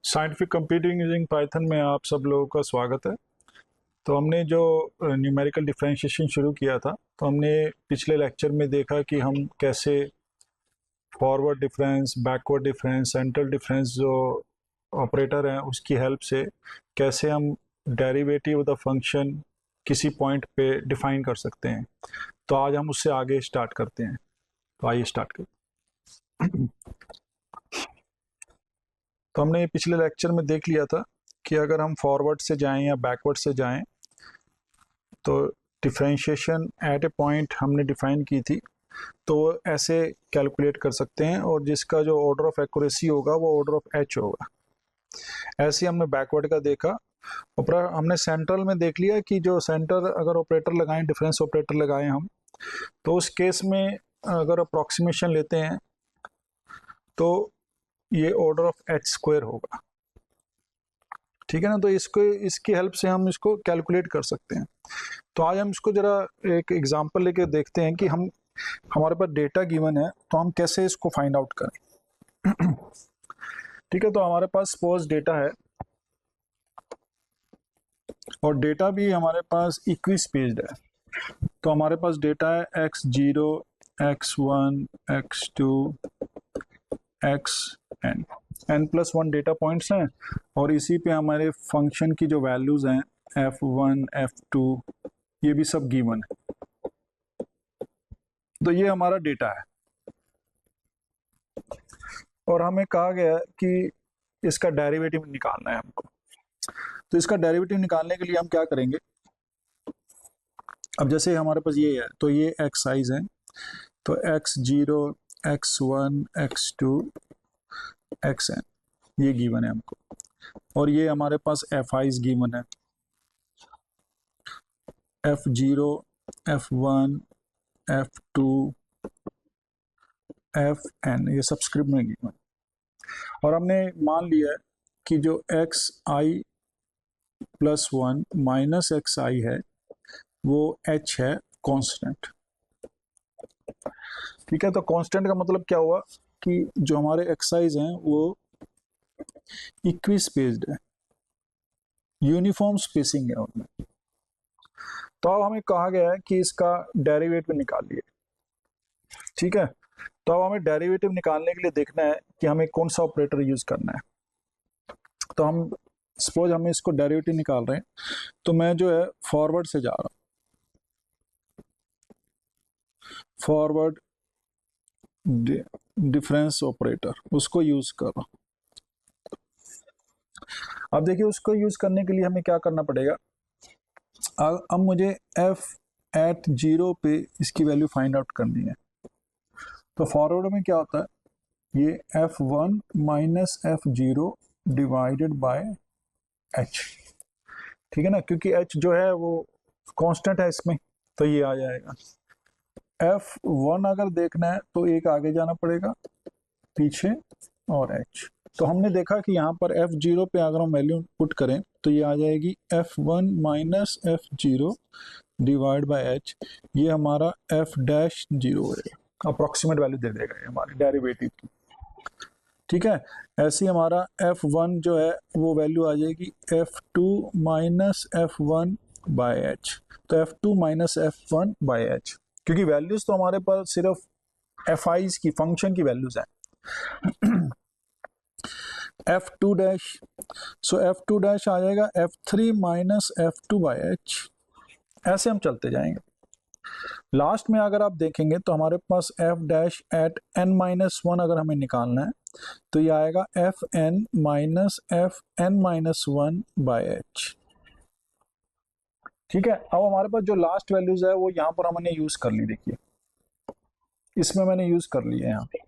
Scientific computing using Python में आप सब लोगों का स्वागत है। तो हमने जो न्यूमेरिकल डिफरेंशिएशन शुरू किया था, तो हमने पिछले लेक्चर में देखा कि हम कैसे forward difference, backward difference, central difference जो ऑपरेटर हैं उसकी हेल्प से कैसे हम डेरिवेटिव ऑफ द फंक्शन किसी पॉइंट पे डिफाइन कर सकते हैं। तो आज हम उससे आगे स्टार्ट करते हैं। तो आइए स्टार्ट करते हैं। तो हमने पिछले लेक्चर में देख लिया था कि अगर हम फॉरवर्ड से जाएं या बैकवर्ड से जाएं तो डिफरेंशिएशन एट ए पॉइंट हमने डिफाइन की थी, तो वो ऐसे कैलकुलेट कर सकते हैं और जिसका जो ऑर्डर ऑफ एक्यूरेसी होगा वो ऑर्डर ऑफ एच होगा। ऐसे हमने बैकवर्ड का देखा। और हमने सेंट्रल में देख लिया कि जो सेंटर अगर ऑपरेटर लगाएं, डिफरेंस ऑपरेटर लगाएं हम, तो उस केस में अगर अप्रॉक्सीमेशन लेते हैं तो ये ऑर्डर ऑफ एच स्क्वायर होगा। ठीक है ना। तो इसकी हेल्प से हम इसको कैलकुलेट कर सकते हैं। तो आज हम इसको जरा एक एग्जांपल लेके देखते हैं कि हमारे पास डेटा गिवन है तो हम कैसे इसको फाइंड आउट करें। ठीक है। तो हमारे पास सपोज डेटा है और डेटा भी हमारे पास इक्वी स्पेस्ड है। तो हमारे पास डेटा है x0, x1, x2, xn, n+1 data points हैं और इसी पे हमारे फंक्शन की जो वैल्यूज हैं f1, f2, ये भी सब गिवन है। तो ये हमारा डेटा है और हमें कहा गया है कि इसका डेरिवेटिव निकालना है हमको। तो इसका डेरिवेटिव निकालने के लिए हम क्या करेंगे, अब जैसे हमारे पास ये है तो ये x साइज है, तो x0, x1, x2, xn ये गिवन है हमको और ये हमारे पास f(i)s गिवन है, f0, f1, f2, fn ये सबस्क्रिप्ट में गिवन। और हमने मान लिया है कि जो xi + 1 माइनस xi है वो h है कांस्टेंट। ठीक है। तो कांस्टेंट का मतलब क्या हुआ कि जो हमारे एक्साइज हैं वो इक्वी स्पेस्ड है, यूनिफॉर्म स्पेसिंग है उनमें। तो अब हमें कहा गया है कि इसका डेरिवेटिव निकालिए। ठीक है। तो अब हमें डेरिवेटिव निकालने के लिए देखना है कि हमें कौन सा ऑपरेटर यूज करना है। तो हम सपोज हमें इसको डेरिवेटिव निकाल रहे हैं, तो मैं जो है फॉरवर्ड से जा रहा हूँ, फॉरवर्ड डिफरेंस ऑपरेटर उसको यूज कर रहा हूँ। अब देखिए उसको यूज करने के लिए हमें क्या करना पड़ेगा। अब मुझे f(0) पे इसकी वैल्यू फाइंड आउट करनी है। तो फॉरवर्ड में क्या होता है, ये f1 minus f0 divided by h। ठीक है ना, क्योंकि h जो है वो कांस्टेंट है इसमें, तो ये आ जाएगा। f1 अगर देखना है तो एक आगे जाना पड़ेगा पीछे और h। तो हमने देखा कि यहाँ पर f0 पे अगर हम वैल्यू पुट करें तो ये आ जाएगी f1 minus f0 divide by h। ये हमारा f'0 है, अप्रोक्सीमेट वैल्यू दे देगा ये हमारे डेरिवेटिव की। ठीक है। ऐसे ही हमारा f1 जो है वो वैल्यू आ जाएगी f2 minus f1 by h। तो f2 minus f1 by h, क्योंकि वैल्यूज तो हमारे पास सिर्फ f(i)s की फंक्शन की वैल्यूज हैं। f2 डैश, सो f2 डैश आ जाएगा f3 minus f2 bye h। ऐसे हम चलते जाएंगे। लास्ट में अगर आप देखेंगे तो हमारे पास f डैश एट n-1 अगर हमें निकालना है तो ये आएगा fn minus fn-1 bye h। ठीक है। अब हमारे पास जो लास्ट वैल्यूज है वो यहाँ पर हमने यूज कर ली। देखिए इसमें मैंने यूज कर ली है यहाँ पे।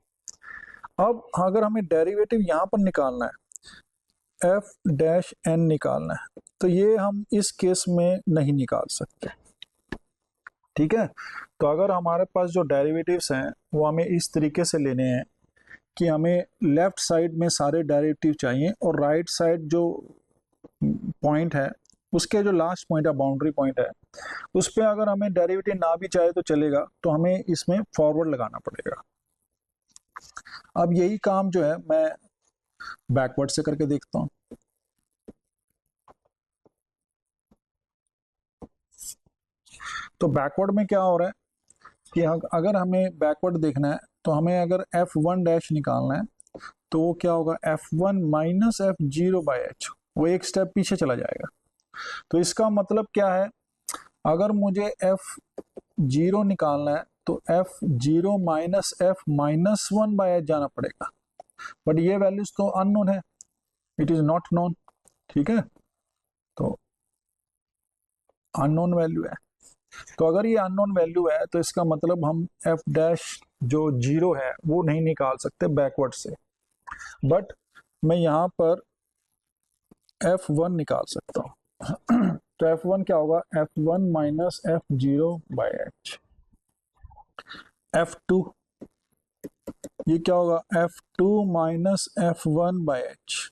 अब अगर हमें डेरिवेटिव यहाँ पर निकालना है, f डैश n निकालना है, तो ये हम इस केस में नहीं निकाल सकते। ठीक है। तो अगर हमारे पास जो डेरिवेटिव्स हैं वो हमें इस तरीके से लेने हैं कि हमें लेफ्ट साइड में सारे डेरिवेटिव चाहिए और राइट साइड जो पॉइंट है उसके जो लास्ट पॉइंट है, बाउंड्री पॉइंट है, उस पर अगर हमें डेरिवेटिव ना भी चाहे तो चलेगा, तो हमें इसमें फॉरवर्ड लगाना पड़ेगा। अब यही काम जो है मैं बैकवर्ड से करके देखता हूँ। तो बैकवर्ड में क्या हो रहा है कि अगर हमें बैकवर्ड देखना है तो हमें अगर f1 डैश निकालना है तो वो क्या होगा, f1 माइनस f0/h, वो एक स्टेप पीछे चला जाएगा। तो इसका मतलब क्या है, अगर मुझे f0 निकालना है तो f0 माइनस f-1/h जाना पड़ेगा, बट ये वैल्यूज तो अननोन है, इट इज नॉट नोन। ठीक है, तो अननोन वैल्यू है। तो अगर ये अननोन वैल्यू है तो इसका मतलब हम f डैश जो 0 है वो नहीं निकाल सकते बैकवर्ड से, बट मैं यहाँ पर f1 निकाल सकता हूँ। तो f1 क्या होगा, f1 माइनस f0/h। f2 ये क्या होगा, f2 माइनस f1/h।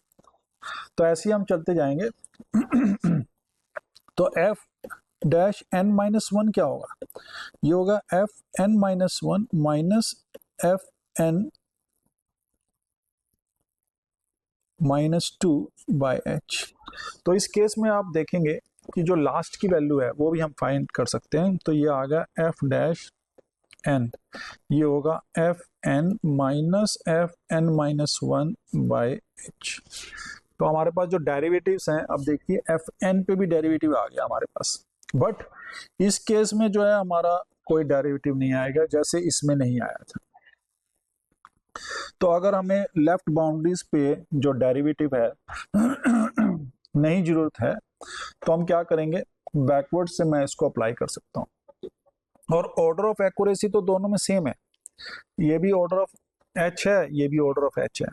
तो ऐसे ही हम चलते जाएंगे। तो f डैश n माइनस 1 क्या होगा, ये होगा f n minus 1 minus f n minus 2/h। तो इस केस में आप देखेंगे कि जो लास्ट की वैल्यू है वो भी हम फाइंड कर सकते हैं। तो ये आ गया f डैश n, ये होगा f n minus f n minus 1/h। तो हमारे पास जो डेरिवेटिव्स हैं, अब देखिए f n पे भी डेरिवेटिव आ गया हमारे पास, बट इस केस में जो है हमारा कोई डेरिवेटिव नहीं आएगा जैसे इसमें नहीं आया था। तो अगर हमें लेफ्ट बाउंड्रीज पे जो डेरिवेटिव है नहीं जरूरत है तो हम क्या करेंगे, बैकवर्ड से मैं इसको अप्लाई कर सकता हूँ। और ऑर्डर ऑफ एक्यूरेसी तो दोनों में सेम है, ये भी ऑर्डर ऑफ h है, ये भी ऑर्डर ऑफ h है।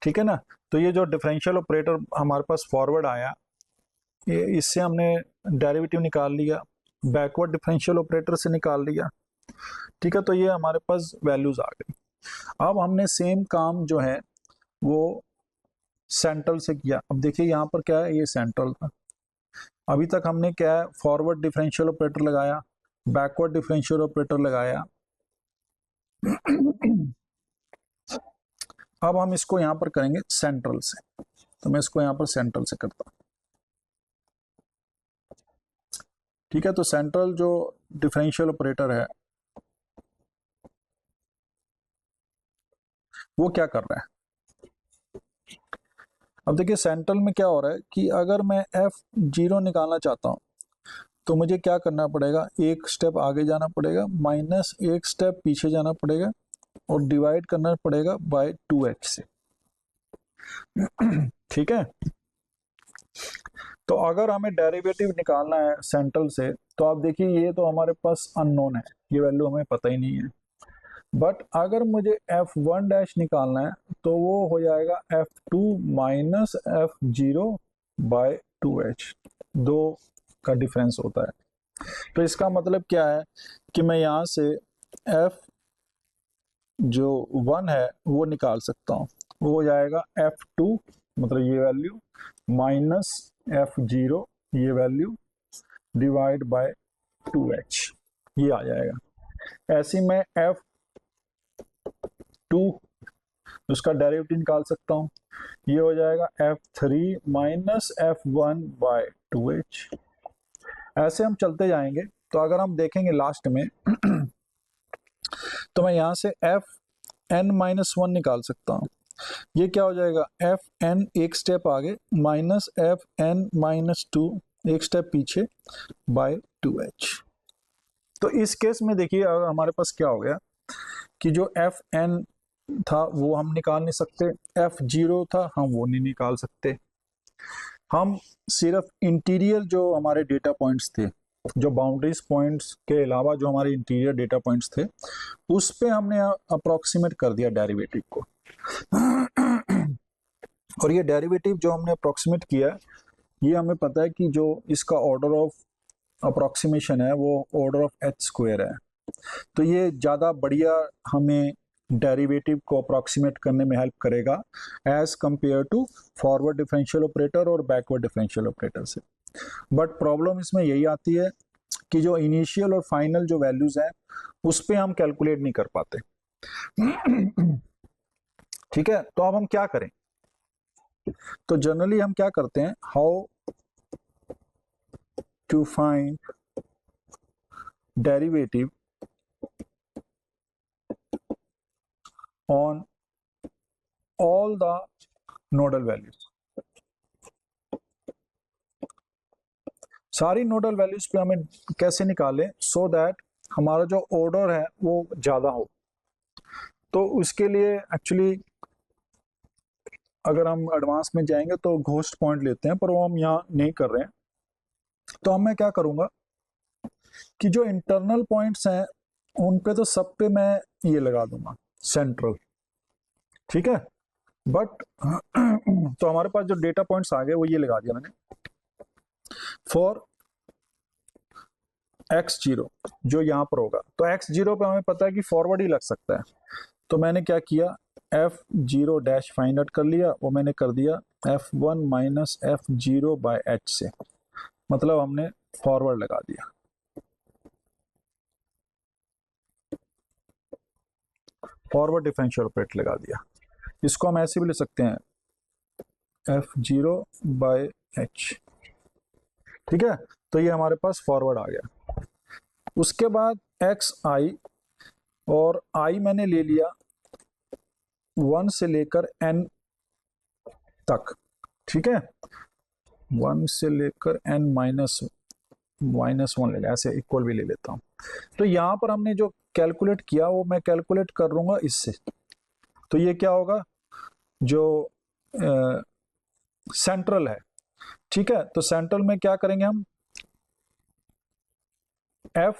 ठीक है ना, तो ये जो डिफरेंशियल ऑपरेटर हमारे पास फॉरवर्ड आया, ये इससे हमने डेरिवेटिव निकाल लिया, बैकवर्ड डिफरेंशियल ऑपरेटर से निकाल लिया। ठीक है, तो ये हमारे पास वैल्यूज आ गई। अब हमने सेम काम जो है वो सेंट्रल से किया। अब देखिए यहाँ पर क्या है, ये सेंट्रल था। अभी तक हमने क्या है, फॉरवर्ड डिफरेंशियल ऑपरेटर लगाया, बैकवर्ड डिफरेंशियल ऑपरेटर लगाया। अब हम इसको यहाँ पर करेंगे सेंट्रल से, तो मैं इसको यहाँ पर सेंट्रल से करता हूँ। ठीक है, तो सेंट्रल जो डिफरेंशियल ऑपरेटर है वो क्या कर रहा है, अब देखिए सेंट्रल में क्या हो रहा है कि अगर मैं f0 निकालना चाहता हूँ तो मुझे क्या करना पड़ेगा, एक स्टेप आगे जाना पड़ेगा, माइनस एक स्टेप पीछे जाना पड़ेगा और डिवाइड करना पड़ेगा बाय 2h से। ठीक है, तो अगर हमें डेरिवेटिव निकालना है सेंट्रल से तो आप देखिए ये तो हमारे पास अननोन है, ये वैल्यू हमें पता ही नहीं है। बट अगर मुझे f1 डैश निकालना है तो वो हो जाएगा f2 माइनस f0/2h, दो का डिफरेंस होता है। तो इसका मतलब क्या है कि मैं यहाँ से f जो 1 है वो निकाल सकता हूँ, वो हो जाएगा f2 मतलब ये वैल्यू माइनस f0 ये वैल्यू डिवाइड बाय 2h, ये आ जाएगा। ऐसे में f2 उसका डेरिवेटिव निकाल सकता हूँ, ये हो जाएगा f3 माइनस f1/2h। ऐसे हम चलते जाएंगे। तो अगर हम देखेंगे लास्ट में तो मैं यहाँ से fn-1 निकाल सकता हूँ, ये क्या हो जाएगा, fn एक स्टेप आगे माइनस fn-2 एक स्टेप पीछे बाय 2h। तो इस केस में देखिए हमारे पास क्या हो गया कि जो fn था वो हम निकाल नहीं सकते, f0 था हम वो नहीं निकाल सकते। हम सिर्फ इंटीरियर जो हमारे डेटा पॉइंट्स थे, जो बाउंड्रीज पॉइंट्स के अलावा जो हमारे इंटीरियर डेटा पॉइंट्स थे उस पे हमने अप्रोक्सीमेट कर दिया डेरिवेटिव को। और ये डेरिवेटिव जो हमने अप्रोक्सीमेट किया, ये हमें पता है कि जो इसका ऑर्डर ऑफ अप्रोक्सीमेशन है वो ऑर्डर ऑफ h² है। तो ये ज़्यादा बढ़िया हमें डेरिवेटिव को अप्रोक्सीमेट करने में हेल्प करेगा as compare to forward differential operator और बैकवर्ड डिफरेंशियल ऑपरेटर से। बट प्रॉब्लम इसमें यही आती है कि जो इनिशियल और फाइनल जो वैल्यूज हैं उस पर हम कैलकुलेट नहीं कर पाते। ठीक है, तो अब हम क्या करें, तो जनरली हम क्या करते हैं, how to find derivative on all the nodal values. सारी नोडल वैल्यूज पे हमें कैसे निकालें सो दैट हमारा जो ऑर्डर है वो ज़्यादा हो। तो उसके लिए एक्चुअली अगर हम एडवांस में जाएंगे तो घोस्ट पॉइंट लेते हैं, पर वो हम यहाँ नहीं कर रहे हैं। तो अब मैं क्या करूँगा कि जो इंटरनल पॉइंट्स हैं उन पे तो सब पे मैं ये लगा दूंगा सेंट्रल, ठीक है। बट तो हमारे पास जो डेटा पॉइंट्स आ गए वो ये लगा दिया मैंने फॉर x0 जो यहाँ पर होगा। तो x0 पे हमें पता है कि फॉरवर्ड ही लग सकता है, तो मैंने क्या किया f0 डैश फाइंड आउट कर लिया, वो मैंने कर दिया f1 minus f0 bye h से, मतलब हमने फॉरवर्ड लगा दिया। फॉरवर्ड डिफरेंशियल ऑपरेटर लगा दिया। इसको हम ऐसे भी ले सकते हैं f0 बाय h, ठीक है। तो ये हमारे पास फॉरवर्ड आ गया। उसके बाद xi और i मैंने ले लिया 1 से लेकर n तक, ठीक है। 1 से लेकर n माइनस 1 ले लिया, ऐसे इक्वल भी ले लेता हूँ। तो यहाँ पर हमने जो कैलकुलेट किया वो मैं कैलकुलेट कर लूंगा इससे। तो ये क्या होगा, जो सेंट्रल है, ठीक है। तो सेंट्रल में क्या करेंगे हम, f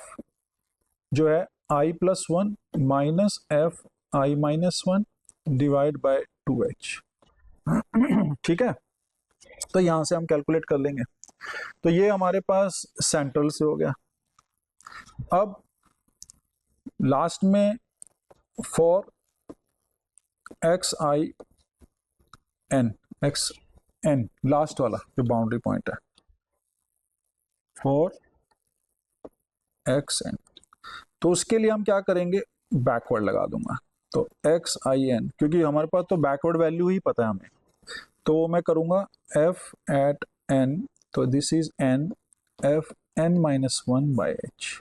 जो है i plus 1 minus f i minus 1 divide by 2h, ठीक है। तो यहां से हम कैलकुलेट कर लेंगे। तो ये हमारे पास सेंट्रल से हो गया। अब लास्ट में for x i n last वाला जो बाउंड्री पॉइंट है फॉर एक्स एन, तो उसके लिए हम क्या करेंगे, बैकवर्ड लगा दूंगा। तो एक्स आई एन, क्योंकि हमारे पास तो बैकवर्ड वैल्यू ही पता है हमें, तो मैं करूंगा एफ एट एन, तो this is n f n minus 1 by h,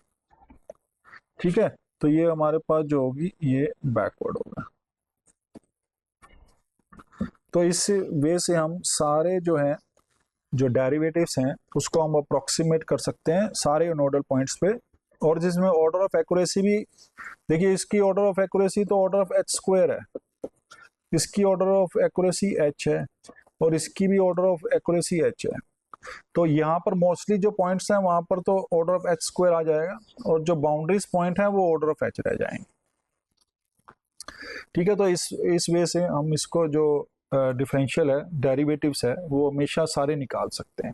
ठीक है। तो ये हमारे पास जो होगी ये बैकवर्ड होगा। तो इस वे से हम सारे जो हैं जो डेरिवेटिव्स हैं उसको हम अप्रोक्सीमेट कर सकते हैं सारे नोडल पॉइंट्स पे। और जिसमें ऑर्डर ऑफ एक्यूरेसी भी, देखिए इसकी ऑर्डर ऑफ एक्यूरेसी तो ऑर्डर ऑफ एच स्क्वायर है, इसकी ऑर्डर ऑफ एक्यूरेसी एच है, और इसकी भी ऑर्डर ऑफ एक्यूरेसी एच है। तो यहाँ पर मोस्टली जो पॉइंट्स हैं वहां पर तो ऑर्डर ऑफ एच स्क्वायर आ जाएगा, और जो बाउंड्रीज पॉइंट है वो ऑर्डर ऑफ एच रह जाएंगे, ठीक है। तो इस वे से हम इसको जो डिफरेंशियल है, डेरिवेटिव्स है, वो हमेशा सारे निकाल सकते हैं।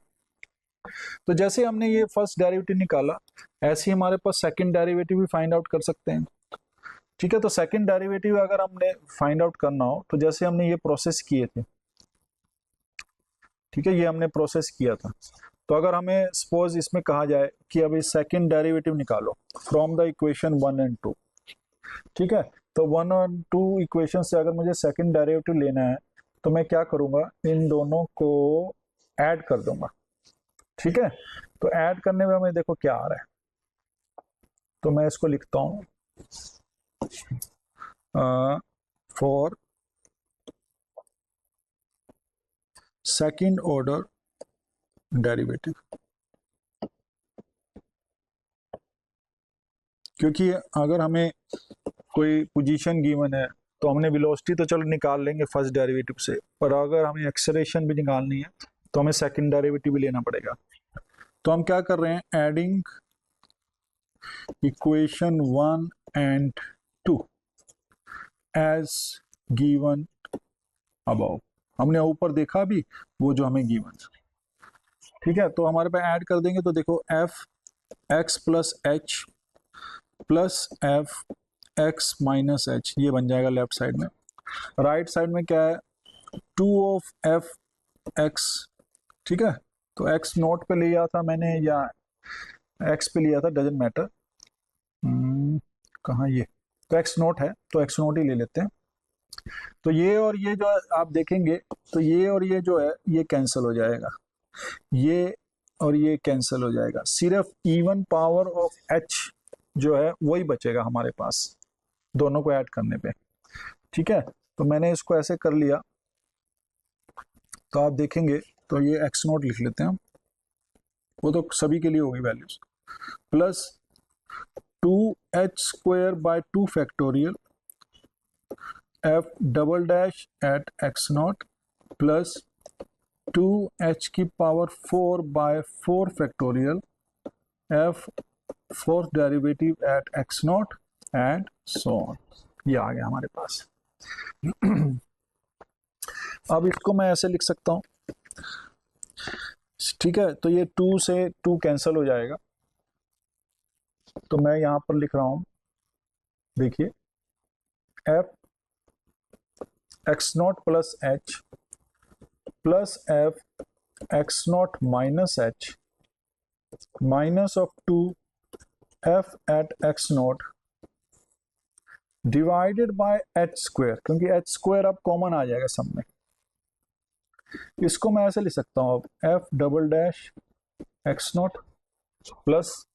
तो जैसे हमने ये फर्स्ट डेरिवेटिव निकाला, ऐसे ही हमारे पास सेकंड डेरिवेटिव भी फाइंड आउट कर सकते हैं, ठीक है। तो सेकंड डेरिवेटिव अगर हमने फाइंड आउट करना हो तो जैसे हमने ये प्रोसेस किए थे, ठीक है, ये हमने प्रोसेस किया था। तो अगर हमें सपोज इसमें कहा जाए कि अभी सेकंड डेरिवेटिव निकालो फ्रॉम द इक्वेशन 1 एंड 2, ठीक है। तो 1 और 2 इक्वेशन से अगर मुझे सेकंड डेरिवेटिव लेना है तो मैं क्या करूंगा, इन दोनों को ऐड कर दूंगा, ठीक है। तो ऐड करने में हमें देखो क्या आ रहा है, तो मैं इसको लिखता हूं फॉर सेकंड ऑर्डर डेरिवेटिव, क्योंकि अगर हमें कोई पोजीशन गिवन है तो हमने वेलोसिटी तो चलो निकाल लेंगे फर्स्ट डेरिवेटिव से, पर अगर हमें एक्सेलरेशन भी निकालनी है तो हमें सेकंड डेरिवेटिव भी लेना पड़ेगा। तो हम क्या कर रहे हैं, adding equation 1 and 2 as given above, हमने ऊपर देखा भी वो जो हमें गिवन, ठीक है। तो हमारे पास ऐड कर देंगे तो देखो F x plus H plus F x minus H, ये बन जाएगा लेफ्ट साइड में। राइट साइड में क्या है, 2 ऑफ एफ एक्स, ठीक है। तो एक्स नोट पे लिया था मैंने या एक्स पे लिया था, डजेंट मैटर, कहाँ ये, तो एक्स नोट है तो एक्स नोट ही ले लेते हैं। तो ये और ये जो आप देखेंगे तो ये और ये जो है ये कैंसिल हो जाएगा, ये और ये कैंसिल हो जाएगा, सिर्फ इवन पावर ऑफ h जो है वही बचेगा हमारे पास दोनों को ऐड करने पे। ठीक है, तो मैंने इसको ऐसे कर लिया, तो आप देखेंगे तो ये x नोट लिख लेते हैं हम, वो तो सभी के लिए होगी values, plus 2h² by 2 factorial f double dash at x not plus 2h की power 4 by 4 factorial f fourth derivative at x not and so on. ये आ गया हमारे पास। अब इसको मैं ऐसे लिख सकता हूँ, ठीक है, तो ये 2 से 2 कैंसिल हो जाएगा, तो मैं यहां पर लिख रहा हूं, देखिए f x not plus h plus f x not minus h minus of 2 f at x not divided by h², क्योंकि h² अब कॉमन आ जाएगा सब में। इसको मैं ऐसे लिख सकता हूँ, अब f double dash x not plus,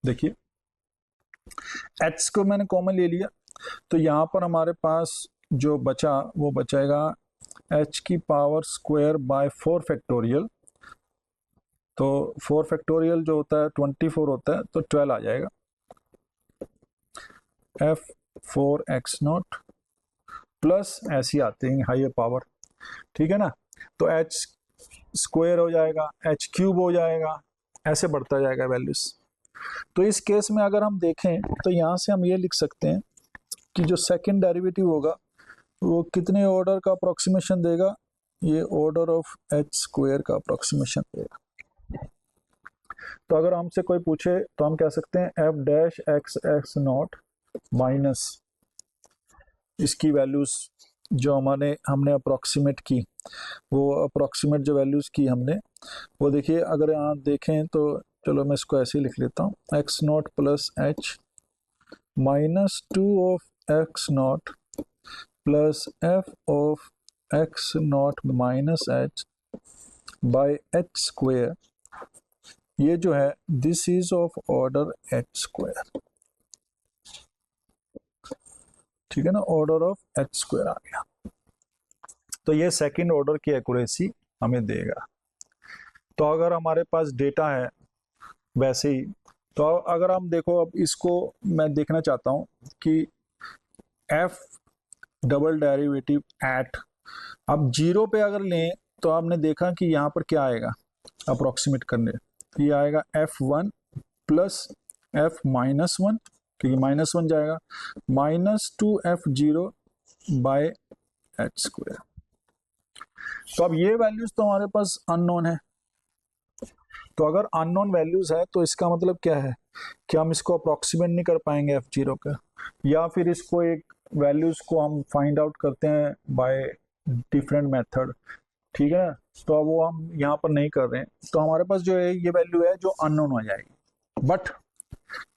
देखिए h को मैंने कॉमन ले लिया, तो यहाँ पर हमारे पास जो बचा वो बचेगा h की पावर स्क्वायर बाय 4 फैक्टोरियल, तो 4 फैक्टोरियल जो होता है 24 होता है, तो 12 आ जाएगा, f 4x नॉट प्लस ऐसी आती है हाइयर पावर, ठीक है ना, तो h स्क्वायर हो जाएगा, h क्यूब हो जाएगा, ऐसे बढ़ता जाएगा वैल्यूज। तो इस केस में अगर हम देखें तो यहाँ से हम ये लिख सकते हैं कि जो सेकंड डेरिवेटिव होगा वो कितने ऑर्डर का अप्रोक्सीमेशन देगा, ये ऑर्डर ऑफ h² का अप्रोक्सीमेशन देगा। तो अगर हमसे कोई पूछे तो हम कह सकते हैं f dash x not minus इसकी वैल्यूज जो हमने अप्रोक्सीमेट की, वो अप्रोक्सीमेट जो वैल्यूज की हमने वो देखिए, अगर यहाँ देखें तो चलो मैं इसको ऐसे ही लिख लेता हूँ, x not plus h minus 2 of x not plus f of x not minus h by h², ये जो है this is of order h², ठीक है ना, ऑर्डर ऑफ h² आ गया, तो ये सेकंड ऑर्डर की एक्यूरेसी हमें देगा। तो अगर हमारे पास डेटा है वैसे ही, तो अगर हम देखो, अब इसको मैं देखना चाहता हूं कि f डबल डेरिवेटिव एट, अब 0 पे अगर लें तो आपने देखा कि यहाँ पर क्या आएगा अप्रोक्सीमेट करने, ये आएगा f1 प्लस f माइनस 1, क्योंकि माइनस 1 जाएगा, माइनस 2f0 बाय h²। तो अब ये वैल्यूज तो हमारे पास अननोन है, तो अगर अननोन वैल्यूज है तो इसका मतलब क्या है कि हम इसको अप्रोक्सीमेट नहीं कर पाएंगे f0 का, या फिर इसको एक वैल्यूज को हम फाइंड आउट करते हैं बाय डिफरेंट मेथड, ठीक है, तो अब वो हम यहाँ पर नहीं कर रहे हैं, तो हमारे पास जो है ये वैल्यू है जो अननोन हो जाएगी। बट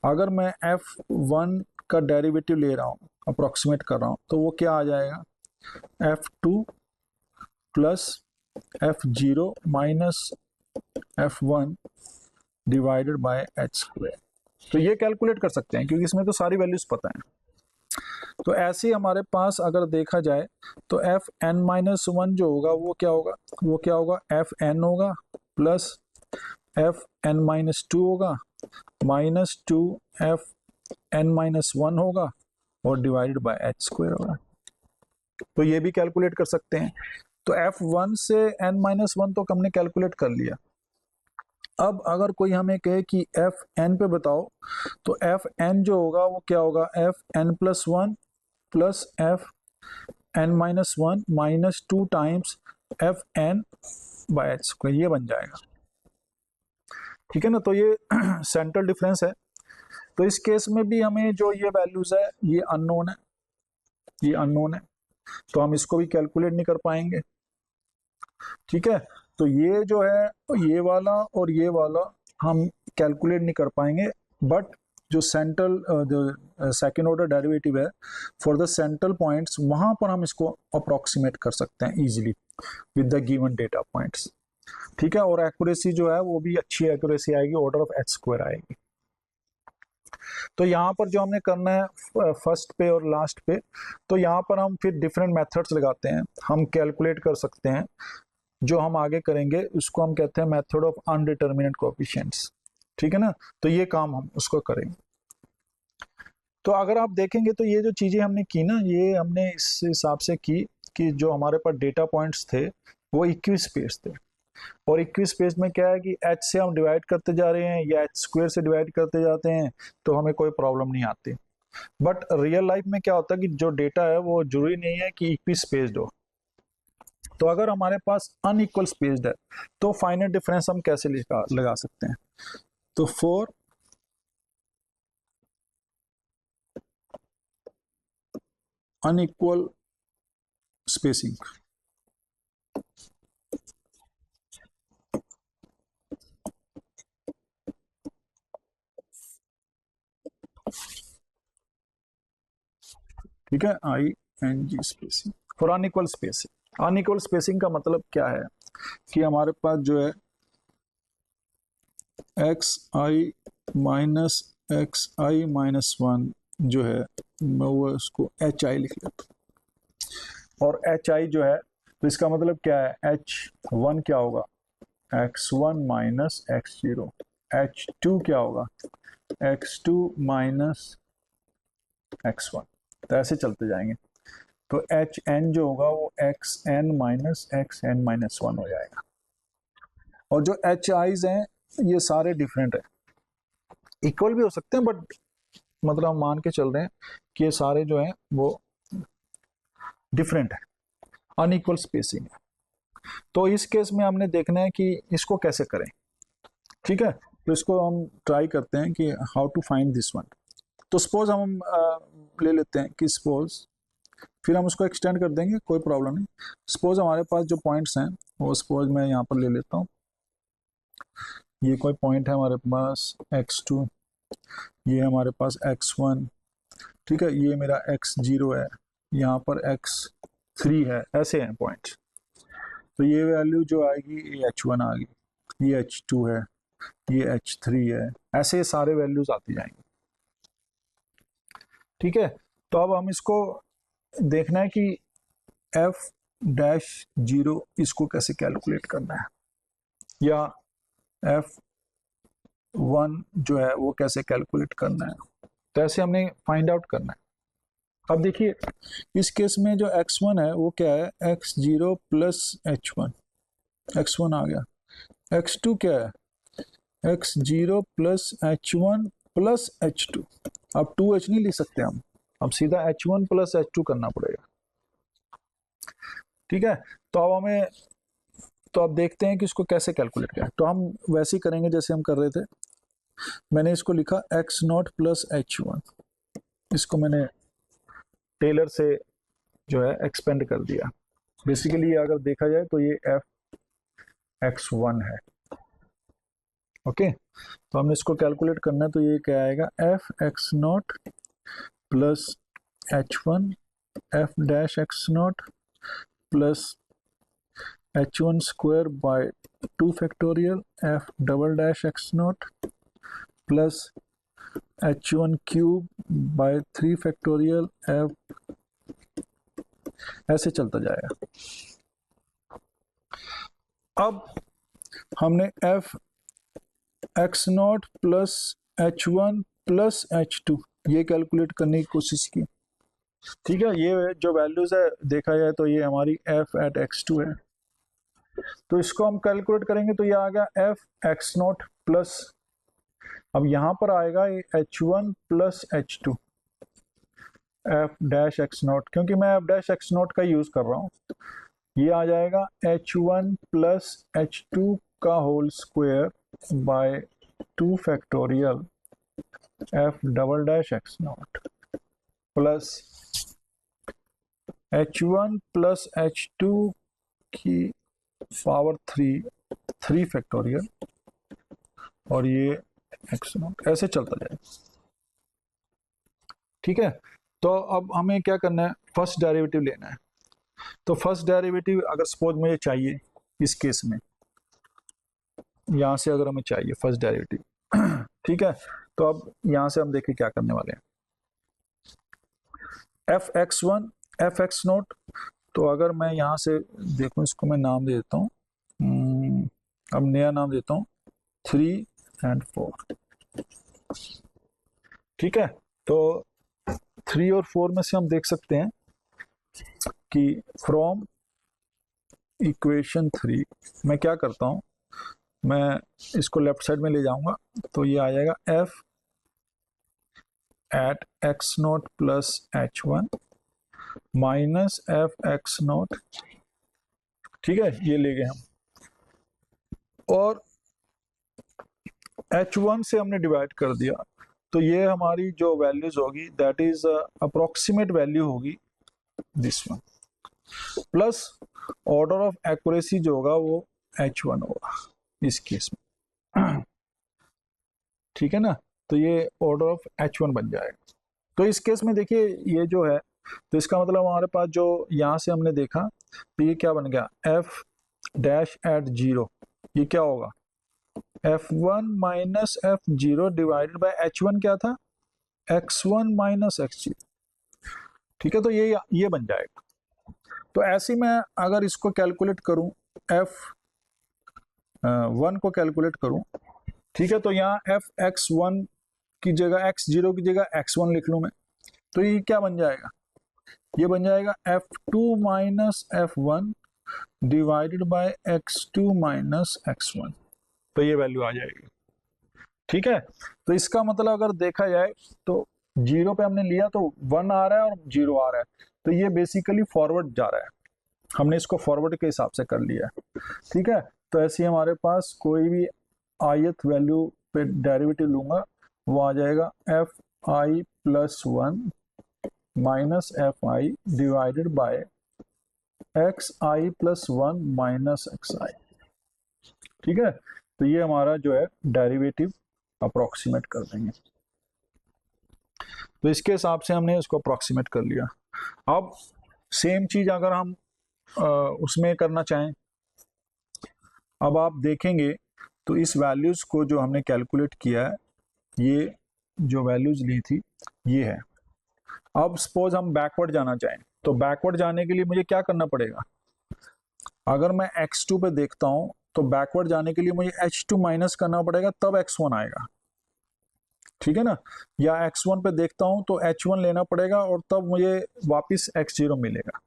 अगर मैं f1 का डेरिवेटिव ले रहा हूँ, अप्रोक्सीमेट कर रहा हूँ, तो वो क्या आ जाएगा, f2 plus f0 minus f1 divided by h²। तो ये कैलकुलेट कर सकते हैं क्योंकि इसमें तो सारी वैल्यूज पता है। तो ऐसे ही हमारे पास अगर देखा जाए तो fn-1 जो होगा वो क्या होगा, fn होगा प्लस fn-2 होगा माइनस 2 fn-1 होगा और डिवाइडेड बाय h² होगा। तो ये भी कैलकुलेट कर सकते हैं। तो f1 से n-1 तो हमने कैलकुलेट कर लिया। अब अगर कोई हमें कहे कि fn पे बताओ, तो fn जो होगा वो क्या होगा, fn+1 plus fn-1 minus 2 times fn by h², ये बन जाएगा, ठीक है ना। तो ये सेंट्रल डिफरेंस है। तो इस केस में भी हमें जो ये वैल्यूज है ये अननोन है, ये अननोन है, तो हम इसको भी कैलकुलेट नहीं कर पाएंगे, ठीक है। तो ये जो है ये वाला और ये वाला हम कैलकुलेट नहीं कर पाएंगे, बट जो सेंट्रल जो सेकेंड ऑर्डर डेरिवेटिव है फॉर द सेंट्रल पॉइंट्स, वहां पर हम इसको अप्रोक्सीमेट कर सकते हैं easily with the given data points. ठीक है, और एक्यूरेसी जो है वो भी अच्छी एक्यूरेसी आएगी, ऑर्डर ऑफ एच स्क्वायर आएगी। तो यहाँ पर जो हमने करना है फर्स्ट पे और लास्ट पे, तो यहाँ पर हम फिर डिफरेंट मेथड्स लगाते हैं, हम कैलकुलेट कर सकते हैं। जो हम आगे करेंगे उसको हम कहते हैं मेथड ऑफ अनडिटरमिनेट कोएफिशिएंट्स। ठीक है ना, तो ये काम हम उसको करेंगे। तो अगर आप देखेंगे तो ये जो चीजें हमने की ना, ये हमने इस हिसाब से की कि जो हमारे पास डेटा पॉइंट्स थे वो इक्विस स्पेस थे, और इक्विस स्पेस में क्या है कि h से हम डिवाइड करते जा रहे हैं या h स्क्वायर से डिवाइड करते जाते हैं तो हमें कोई प्रॉब्लम नहीं आती। बट रियल लाइफ में क्या होता है कि जो डेटा है वो जरूरी नहीं है कि इक्विस स्पेस्ड हो। तो अगर हमारे पास अनइक्वल स्पेस्ड है तो फाइनाइट डिफरेंस हम कैसे लगा सकते हैं? तो फॉर अनइक्वल स्पेसिंग, ठीक है, ING spacing for unequal spacing. Unequal spacing का मतलब क्या है कि हमारे पास जो है xi-xi-1 जो है, मैं वो उसको hi लिख लेता हूँ। और hi जो है तो इसका मतलब क्या है, h1 क्या होगा, x1 माइनस x0, h2 क्या होगा, x2 माइनस x1। तो ऐसे चलते जाएंगे, तो hn जो होगा वो xn माइनस xn माइनस 1 हो जाएगा। और जो hi's हैं ये सारे डिफरेंट है, इक्वल भी हो सकते हैं बट मतलब हम मान के चल रहे हैं कि ये सारे जो हैं वो डिफरेंट है, अनइक्वल स्पेसिंग है। तो इस केस में हमने देखना है कि इसको कैसे करें। ठीक है, तो इसको हम ट्राई करते हैं कि how to find this one. तो सपोज हम ले लेते हैं कि सपोज, फिर हम उसको एक्सटेंड कर देंगे, कोई प्रॉब्लम नहीं। सपोज हमारे पास जो पॉइंट्स हैं वो सपोज मैं यहाँ पर ले लेता हूँ, ये कोई पॉइंट है हमारे पास x2, ये हमारे पास x1, ठीक है, ये मेरा x0 है, यहाँ पर x3 है, ऐसे हैं पॉइंट्स। तो ये वैल्यू जो आएगी ये h1 आ गई, ये h2 है, ये h3 है, ऐसे सारे वैल्यूज आती जाएंगे। ठीक है, तो अब हम इसको देखना है कि f-0 इसको कैसे कैलकुलेट करना है, या f1 जो है वो कैसे कैलकुलेट करना है, तो ऐसे हमने फाइंड आउट करना है। अब देखिए इस केस में जो x1 है वो क्या है, x0 प्लस h1, x1 आ गया। x2 क्या है, x0 plus h1 plus h2। अब 2h नहीं लिख सकते हम, अब सीधा h1 प्लस h2 करना पड़ेगा। ठीक है, तो अब हमें, तो अब देखते हैं कि इसको कैसे कैलकुलेट करें। तो हम वैसे ही करेंगे जैसे हम कर रहे थे। मैंने इसको लिखा x0 प्लस h1, इसको मैंने टेलर से जो है एक्सपेंड कर दिया। बेसिकली अगर देखा जाए तो ये f(x1) है। ओके, तो हमने इसको कैलकुलेट करना है, तो ये क्या आएगा, f(x0) plus h1 f(x0) plus h1 square by 2 factorial f"x0 plus h1 cube by 3 factorial f, ऐसे चलता जाएगा। अब हमने f(x0) plus h1 plus h2 ये कैलकुलेट करने की कोशिश की। ठीक है, ये जो वैल्यूज है देखा जाए तो ये हमारी f(x2) है, तो इसको हम कैलकुलेट करेंगे तो ये आ गया f(x0) प्लस, अब यहाँ पर आएगा ये h1 प्लस h2 f(x0), क्योंकि मैं f(x0) का यूज कर रहा हूँ, ये आ जाएगा h1 प्लस h2 का whole square by 2 factorial f(x0) plus h1 plus h2 की पावर 3 फैक्टोरियल, और ये x0, ऐसे चलता जाएगा। ठीक है, तो अब हमें क्या करना है, फर्स्ट डेरिवेटिव लेना है। तो फर्स्ट डेरिवेटिव अगर सपोज मुझे चाहिए इस केस में, यहाँ से अगर हमें चाहिए फर्स्ट डेरिवेटिव ठीक है, तो अब यहाँ से हम देखें क्या करने वाले हैं, F X one F x note. तो अगर मैं यहाँ से देखूँ, इसको मैं नाम दे देता हूँ, अब नया नाम देता हूँ 3 and 4। ठीक है, तो 3 और 4 में से हम देख सकते हैं कि फ्रॉम इक्वेशन 3 मैं क्या करता हूँ, मैं इसको लेफ्ट साइड में ले जाऊंगा, तो ये आ जाएगा f at x not plus H one minus f x not. ठीक है, ये ले गए हम, और एच वन से हमने डिवाइड कर दिया, तो ये हमारी जो वैल्यूज होगी दैट इज अप्रोक्सीमेट वैल्यू होगी this one, plus order of accuracy जो होगा वो H1 होगा इस केस में। ठीक है ना, तो ये ऑर्डर ऑफ H1 बन जाएगा। तो इस केस में देखिए ये जो है, तो इसका मतलब हमारे पास जो यहाँ से हमने देखा, तो ये क्या बन गया, एफ डैश एट जीरो, ये क्या होगा, F1 minus F zero divided by H1 क्या था, X1 माइनस एक्स जीरो। ठीक है, तो ये बन जाएगा। तो ऐसे मैं अगर इसको कैलकुलेट करूं, एफ वन को कैलकुलेट करूं, ठीक है, तो यहाँ एफ एक्स वन की जगह एक्स जीरो की जगह एक्स वन लिख लूं मैं, तो ये क्या बन जाएगा, ये बन जाएगा f two minus f one divided by x two minus x one, तो ये वैल्यू आ जाएगी। ठीक है, तो इसका मतलब अगर देखा जाए तो जीरो पे हमने लिया तो वन आ रहा है और जीरो आ रहा है, तो ये बेसिकली फॉरवर्ड जा रहा है, हमने इसको फॉरवर्ड के हिसाब से कर लिया है। ठीक है, तो ऐसे ही हमारे पास कोई भी ith वैल्यू पे डेरिवेटिव लूंगा, वो आ जाएगा F I plus one minus F I divided by X I plus one minus X I. ठीक है, तो ये हमारा जो है डेरिवेटिव अप्रोक्सीमेट कर देंगे, तो इसके हिसाब से हमने उसको अप्रोक्सीमेट कर लिया। अब सेम चीज अगर हम उसमें करना चाहें, अब आप देखेंगे तो इस वैल्यूज को जो हमने कैलकुलेट किया है, ये जो वैल्यूज ली थी ये है। अब सपोज हम बैकवर्ड जाना चाहें, तो बैकवर्ड जाने के लिए मुझे क्या करना पड़ेगा, अगर मैं x2 पे देखता हूं तो बैकवर्ड जाने के लिए मुझे h2 माइनस करना पड़ेगा, तब x1 आएगा। ठीक है ना, या x1 पे देखता हूं तो h1 लेना पड़ेगा और तब मुझे वापस x0 मिलेगा।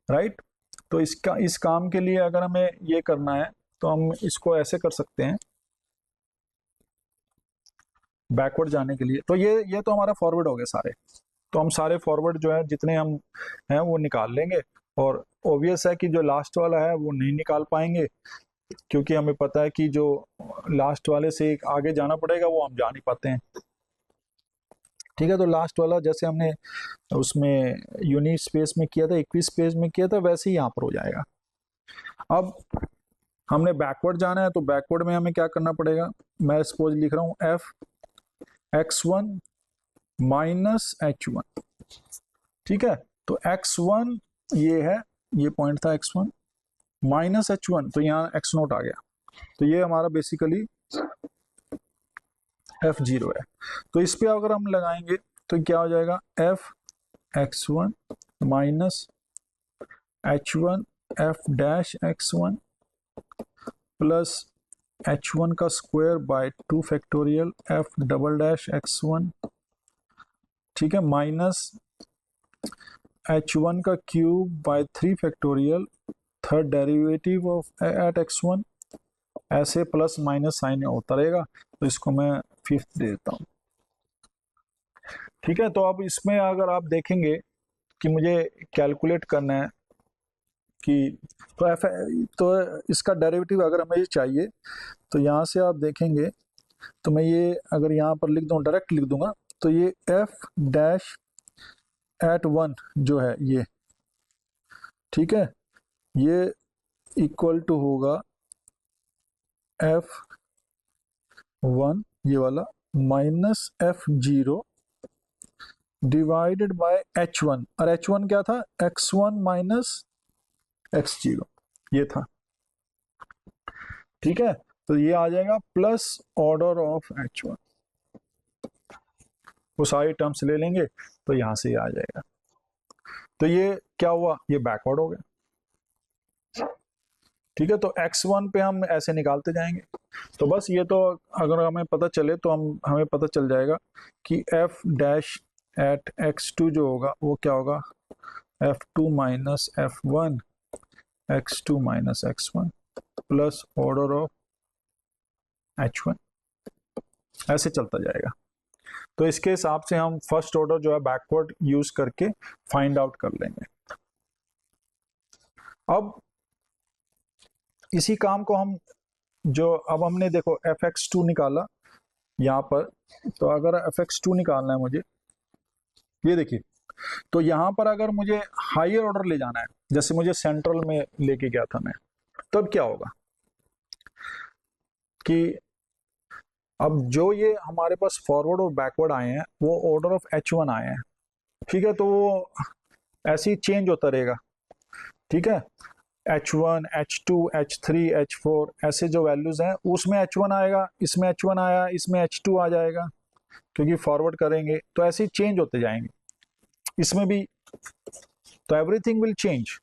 राइट, तो इस काम के लिए अगर हमें ये करना है तो हम इसको ऐसे कर सकते हैं, बैकवर्ड जाने के लिए, तो ये तो हमारा फॉरवर्ड हो गए सारे, तो हम सारे फॉरवर्ड जो है जितने हम हैं वो निकाल लेंगे, और ऑब्वियस है कि जो लास्ट वाला है वो नहीं निकाल पाएंगे, क्योंकि हमें पता है कि जो लास्ट वाले से एक आगे जाना पड़ेगा वो हम जा नहीं पाते हैं। ठीक है, तो लास्ट वाला जैसे हमने उसमें यूनिट स्पेस में किया था, इक्विस स्पेस में किया था, वैसे ही यहाँ पर हो जाएगा। अब हमने बैकवर्ड जाना है, तो बैकवर्ड में हमें क्या करना पड़ेगा, मैं सपोज लिख रहा हूँ F X one minus H one. ठीक है, तो एक्स वन ये है, ये पॉइंट था x one minus H one, तो यहाँ एक्स नोट आ गया, तो ये हमारा बेसिकली एफ जीरो है। तो इस पे अगर हम लगाएंगे तो क्या हो जाएगा, F X one minus H one F dash X one plus H one का square by 2 factorial F double dash X one. ठीक है, माइनस एच वन का cube by 3 factorial third derivative of at X one, ऐसे plus minus sign होता रहेगा, तो इसको मैं फिफ्थ दे देता हूँ। ठीक है, तो अब इसमें अगर आप देखेंगे कि मुझे कैलकुलेट करना है कि तो एफ, तो इसका डेरिवेटिव अगर हमें चाहिए, तो यहाँ से आप देखेंगे तो मैं ये अगर यहाँ पर लिख दूँ, डायरेक्ट लिख दूंगा, तो ये एफ डैश एट वन जो है ये, ठीक है, ये इक्वल टू होगा एफ वन ये वाला minus F zero divided by H one, और एच वन क्या था, x one minus x zero, ये था। ठीक है, तो ये आ जाएगा plus order of H one, वो सारी टर्म्स ले लेंगे तो यहां से ये आ जाएगा। तो ये क्या हुआ, ये बैकवर्ड हो गया। ठीक है, तो x1 पे हम ऐसे निकालते जाएंगे। तो बस ये तो अगर हमें पता चले तो हमें पता चल जाएगा कि f डैश एट x2 जो होगा वो क्या होगा, f2 minus f1 x2 minus x1 plus order of h1, ऐसे चलता जाएगा। तो इसके हिसाब से हम फर्स्ट ऑर्डर जो है बैकवर्ड यूज करके फाइंड आउट कर लेंगे। अब इसी काम को हम जो अब हमने देखो fx2 निकाला यहाँ पर, तो अगर fx2 निकालना है मुझे, ये देखिए, तो यहाँ पर अगर मुझे हायर ऑर्डर ले जाना है, जैसे मुझे सेंट्रल में लेके गया था मैं, तब क्या होगा कि अब जो ये हमारे पास फॉरवर्ड और बैकवर्ड आए हैं वो ऑर्डर ऑफ h1 आए हैं। ठीक है, तो वो ऐसे ही चेंज होता रहेगा। ठीक है, h1 h2 h3 h4 ऐसे जो वैल्यूज हैं उसमें h1 आएगा, इसमें h1 आया, इसमें h2 आ जाएगा, क्योंकि फॉरवर्ड करेंगे तो ऐसे ही चेंज होते जाएंगे, इसमें भी। तो एवरीथिंग विल चेंज।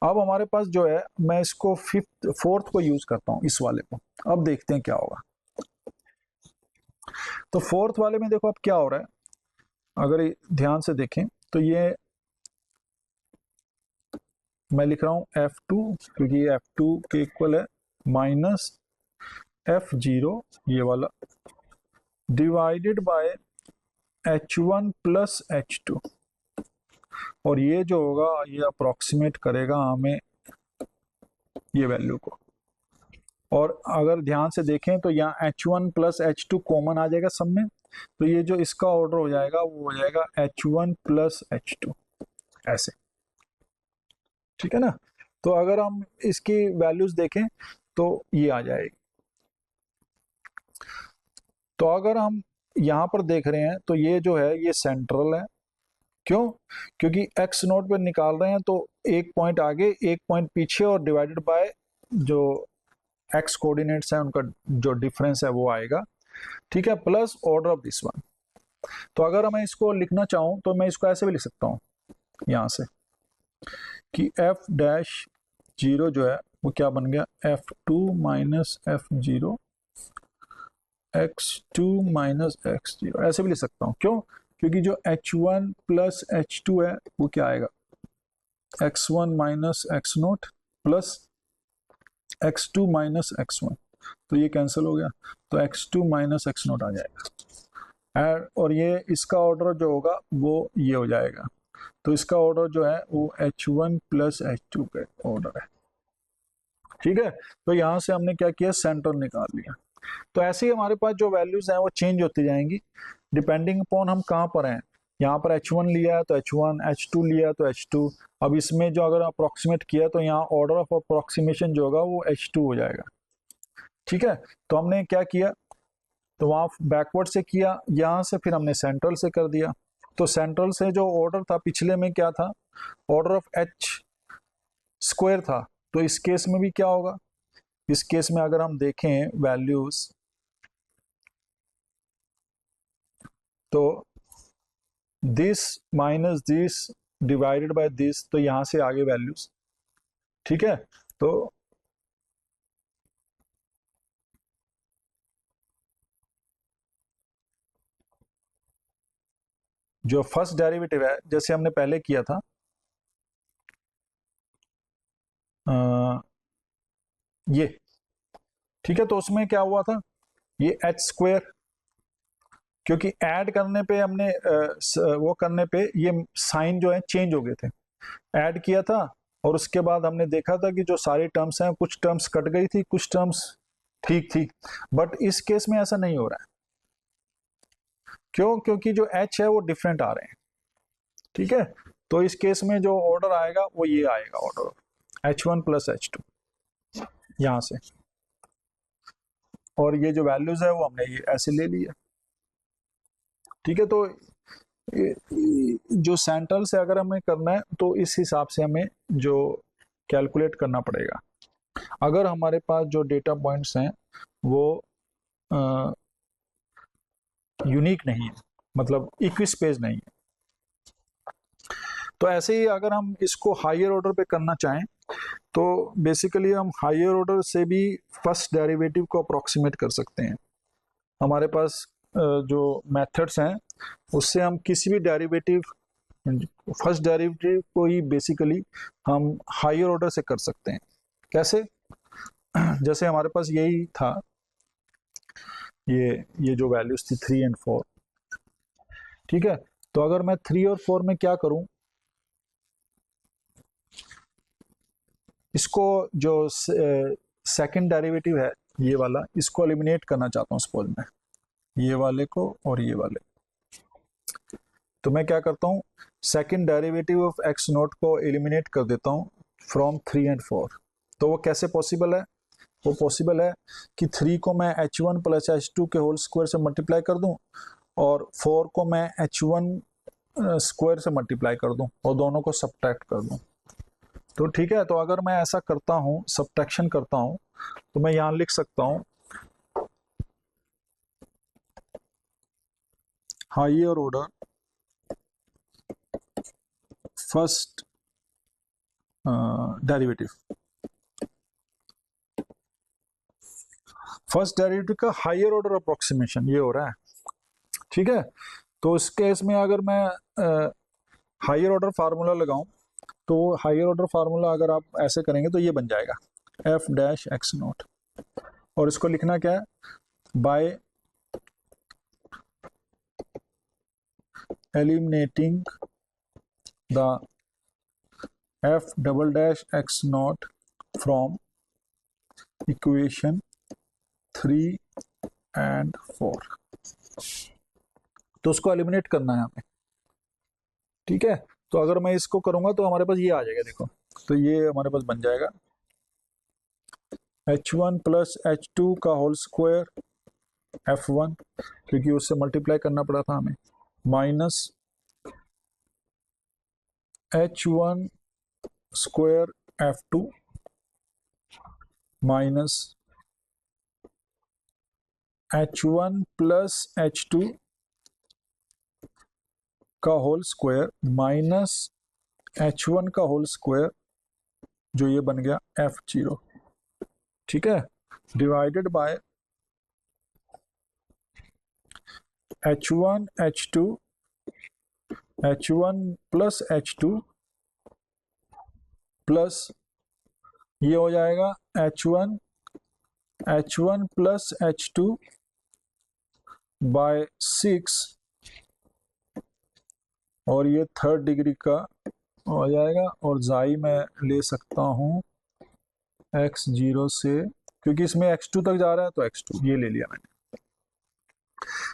अब हमारे पास जो है, मैं इसको फोर्थ को यूज करता हूं, इस वाले को। अब देखते हैं क्या होगा। तो फोर्थ वाले में देखो अब क्या हो रहा है, अगर ध्यान से देखें तो ये मैं लिख रहा हूं F2, क्योंकि ये F2 के इक्वल है माइनस F0 ये वाला divided by H1 plus H2, और ये जो होगा ये अप्रोक्सीमेट करेगा हमें ये वैल्यू को। और अगर ध्यान से देखें तो यहाँ H1 प्लस H2 कॉमन आ जाएगा सब में, तो ये जो इसका ऑर्डर हो जाएगा वो हो जाएगा H1 प्लस H2 ऐसे। ठीक है ना, तो अगर हम इसकी वैल्यूज देखें तो ये आ जाएगी। तो अगर हम यहाँ पर देख रहे हैं तो ये जो है ये सेंट्रल है, क्यों, क्योंकि x नोट पे निकाल रहे हैं तो एक पॉइंट आगे एक पॉइंट पीछे और डिवाइडेड बाय जो x कोऑर्डिनेट्स हैं उनका जो डिफरेंस है वो आएगा। ठीक है, plus order of this one. तो अगर मैं इसको लिखना चाहूं तो मैं इसको ऐसे भी लिख सकता हूं यहां से कि f डैश जीरो जो है वो क्या बन गया, f2 minus f0 x2 minus x0, ऐसे भी लिख सकता हूं। क्यों, क्योंकि जो h1 प्लस h2 है वो क्या आएगा, x1 minus x note plus x2 minus x1, तो ये कैंसिल हो गया, तो x2 माइनस x नोट आ जाएगा। और ये इसका ऑर्डर जो होगा वो ये हो जाएगा, तो इसका ऑर्डर जो है वो h1 प्लस h2 का ऑर्डर है। ठीक है, तो यहां से हमने क्या किया, सेंटर निकाल लिया। तो ऐसे ही हमारे पास जो वैल्यूज हैं वो चेंज होती जाएंगी डिपेंडिंग अपॉन हम कहाँ पर हैं। यहाँ पर h1 लिया है तो h1, h2 लिया है तो h2। अब इसमें जो अगर अप्रोक्सीमेट किया तो यहाँ ऑर्डर ऑफ अप्रोक्सीमेशन जो होगा वो h2 हो जाएगा। ठीक है, तो हमने क्या किया, तो वहाँ बैकवर्ड से किया, यहाँ से फिर हमने सेंट्रल से कर दिया। तो सेंट्रल से जो ऑर्डर था पिछले में क्या था, ऑर्डर ऑफ h स्क्वायर था, तो इस केस में भी क्या होगा, इस केस में अगर हम देखें वैल्यूज तो this minus this divided by this, तो यहां से आगे वैल्यूज। ठीक है, तो जो फर्स्ट डेरिवेटिव है जैसे हमने पहले किया था, ये ठीक है, तो उसमें क्या हुआ था, ये एच स्क्वायर, क्योंकि ऐड करने पे हमने वो करने पे ये साइन जो है चेंज हो गए थे, ऐड किया था और उसके बाद हमने देखा था कि जो सारी टर्म्स हैं कुछ टर्म्स कट गई थी, कुछ टर्म्स ठीक थी। बट इस केस में ऐसा नहीं हो रहा है, क्यों, क्योंकि जो एच है वो डिफरेंट आ रहे हैं। ठीक है, तो इस केस में जो ऑर्डर आएगा वो ये आएगा, ऑर्डर h1 प्लस h2 यहां से, और ये जो वैल्यूज है वो हमने ये ऐसे ले लिया। ठीक है, तो जो सेंट्रल से अगर हमें करना है तो इस हिसाब से हमें जो कैलकुलेट करना पड़ेगा। अगर हमारे पास जो डेटा पॉइंट्स हैं वो यूनिक नहीं है, मतलब इक्विस्पेस नहीं है, तो ऐसे ही अगर हम इसको हायर ऑर्डर पे करना चाहें तो बेसिकली हम हायर ऑर्डर से भी फर्स्ट डेरिवेटिव को अप्रोक्सीमेट कर सकते हैं। हमारे पास जो मेथड्स हैं उससे हम किसी भी डेरिवेटिव, फर्स्ट डेरिवेटिव को ही बेसिकली हम हायर ऑर्डर से कर सकते हैं। कैसे? जैसे हमारे पास यही था, ये जो वैल्यूज थी 3 और 4, ठीक है, तो अगर मैं 3 और 4 में क्या करूं, इसको जो सेकंड डेरिवेटिव है ये वाला, इसको एलिमिनेट करना चाहता हूं सपोज मैं, ये वाले को और ये वाले, तो मैं क्या करता हूँ, second derivative of x note को एलिमिनेट कर देता हूँ फ्रॉम 3 एंड 4। तो वो कैसे पॉसिबल है? वो पॉसिबल है कि 3 को मैं h1 प्लस h2 के होल स्क्वायर से मल्टीप्लाई कर दूं और 4 को मैं h1 स्क्वायर से मल्टीप्लाई कर दूं और दोनों को सब्ट्रैक्ट कर दूं। तो ठीक है, तो अगर मैं ऐसा करता हूं, सब्ट्रैक्शन करता हूं, तो मैं यहां लिख सकता हूं higher order first derivative, first derivative का हायर ऑर्डर अप्रोक्सीमेशन ये हो रहा है। ठीक है, तो इस केस में अगर मैं हायर ऑर्डर फार्मूला लगाऊं, तो हायर ऑर्डर फार्मूला अगर आप ऐसे करेंगे तो ये बन जाएगा एफ डैश एक्स नोट, और इसको लिखना क्या है, bye eliminating the F double dash x note from equation 3 and 4। तो उसको एलिमिनेट करना है हमें। ठीक है, तो अगर मैं इसको करूंगा तो हमारे पास ये आ जाएगा, देखो, तो ये हमारे पास बन जाएगा h1 प्लस h2 का होल स्क्वायर f1, क्योंकि उससे मल्टीप्लाई करना पड़ा था हमें, minus h1 square f2 minus h1 plus h2 का होल स्क्वायर माइनस h1 का होल स्क्वायर, जो ये बन गया f0। ठीक है, divided by h1 h2 h1 plus h2 plus ये हो जाएगा h1 प्लस h2 बाय 6, और ये थर्ड डिग्री का हो जाएगा, और जाई मैं ले सकता हूँ x0 से, क्योंकि इसमें x2 तक जा रहा है तो x2 ये ले लिया मैंने।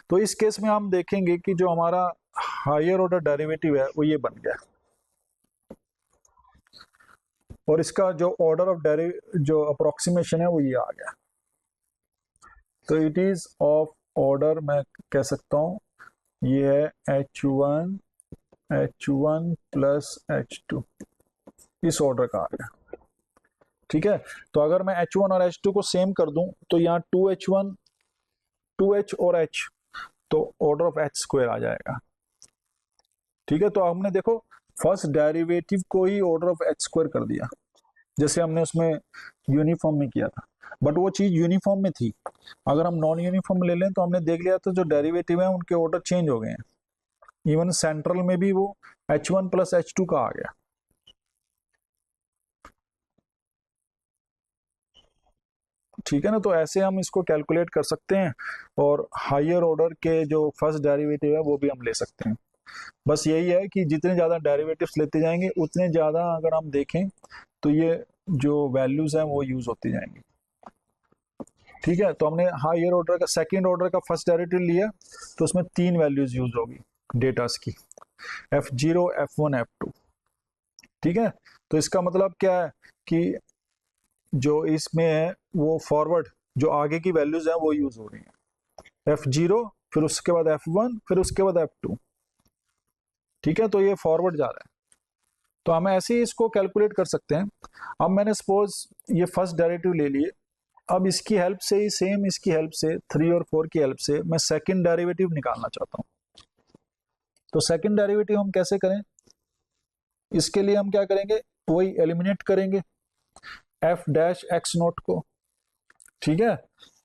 तो इस केस में हम देखेंगे कि जो हमारा हायर ऑर्डर डेरिवेटिव है वो ये बन गया, और इसका जो ऑर्डर ऑफ जो अप्रोक्सीमेशन है वो ये आ गया। तो इट इज ऑफ ऑर्डर, मैं कह सकता हूँ ये है h1 प्लस h2, इस ऑर्डर का आ गया। ठीक है, तो अगर मैं h1 और h2 को सेम कर दूं तो यहाँ 2h1 2h और h, तो ऑर्डर ऑफ h स्क्वायर आ जाएगा। ठीक है, तो हमने देखो फर्स्ट डेरिवेटिव को ही ऑर्डर ऑफ h स्क्वायर कर दिया, जैसे हमने उसमें यूनिफॉर्म में किया था, बट वो चीज यूनिफॉर्म में थी। अगर हम नॉन यूनिफॉर्म ले लें तो हमने देख लिया तो जो डेरिवेटिव है उनके ऑर्डर चेंज हो गए हैं। इवन सेंट्रल में भी वो h1 प्लस h2 का आ गया। ठीक है ना, तो ऐसे हम इसको कैलकुलेट कर सकते हैं, और हायर ऑर्डर के जो फर्स्ट डेरिवेटिव है वो भी हम ले सकते हैं। बस यही है कि जितने ज़्यादा डेरिवेटिव्स लेते जाएंगे उतने ज़्यादा अगर हम देखें तो ये जो वैल्यूज हैं वो यूज होती जाएंगी। ठीक है, तो हमने हायर ऑर्डर का सेकंड ऑर्डर का फर्स्ट डेरिवेटिव लिया, तो उसमें 3 वैल्यूज यूज होगी डेटास की, f0 f1 f2। ठीक है, तो इसका मतलब क्या है कि जो इसमें है वो फॉरवर्ड, जो आगे की वैल्यूज हैं वो यूज हो रही हैं, f0 फिर उसके बाद F1, फिर उसके बाद F2। ठीक है, तो ये फॉरवर्ड जा रहा है, तो हम ऐसे ही इसको कैलकुलेट कर सकते हैं। अब मैंने सपोज ये फर्स्ट डेरिवेटिव ले लिए, अब इसकी हेल्प से ही, सेम इसकी हेल्प से, 3 और 4 की हेल्प से मैं सेकंड डेरिवेटिव निकालना चाहता हूँ। तो सेकंड डेरिवेटिव हम कैसे करें, इसके लिए हम क्या करेंगे, वही एलिमिनेट करेंगे एफ डैश एक्स नोट को। ठीक है,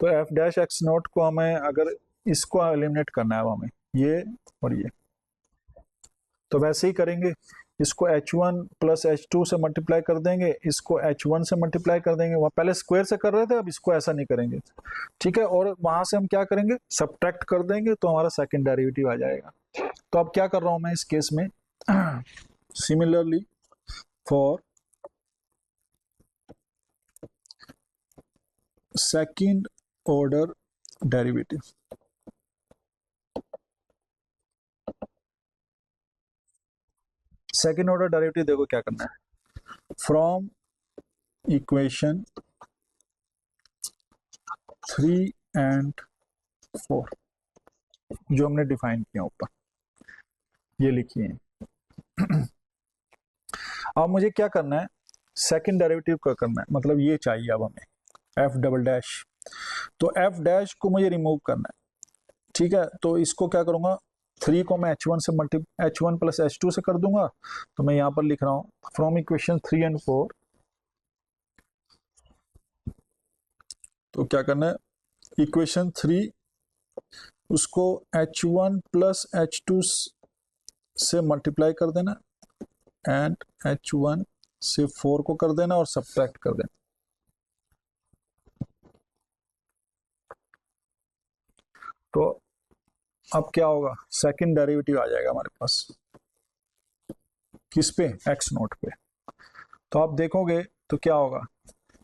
तो एफ डैश एक्स नोट को हमें, अगर इसको एलिमिनेट करना है हमें, ये और ये, तो वैसे ही करेंगे, इसको h1 प्लस h2 से मल्टीप्लाई कर देंगे, इसको h1 से मल्टीप्लाई कर देंगे। वहाँ पहले स्क्वायर से कर रहे थे, अब इसको ऐसा नहीं करेंगे। ठीक है, और वहां से हम क्या करेंगे, सब्ट्रैक्ट कर देंगे, तो हमारा सेकंड डेरिवेटिव आ जाएगा। तो अब क्या कर रहा हूं मैं इस केस में, similarly for second order derivative, second order derivative देखो क्या करना है, फ्रॉम इक्वेशन 3 एंड 4 जो हमने डिफाइन किया ऊपर, ये लिखिए। अब मुझे क्या करना है, सेकंड डेरिवेटिव का करना है, मतलब ये चाहिए अब हमें एफ डबल डैश। तो एफ डैश को मुझे रिमूव करना है। ठीक है, तो इसको क्या करूंगा, 3 को मैं h1 से h1 प्लस h2 से कर दूंगा। तो मैं यहाँ पर लिख रहा हूँ फ्रॉम इक्वेशन 3 एंड 4। तो क्या करना है, इक्वेशन 3 उसको h1 प्लस h2 से मल्टीप्लाई कर देना, एंड h1 से 4 को कर देना और सब्ट्रैक्ट कर देना। तो अब क्या होगा, सेकंड डेरिवेटिव आ जाएगा हमारे पास, किस पे, एक्स नोट पे। तो आप देखोगे तो क्या होगा,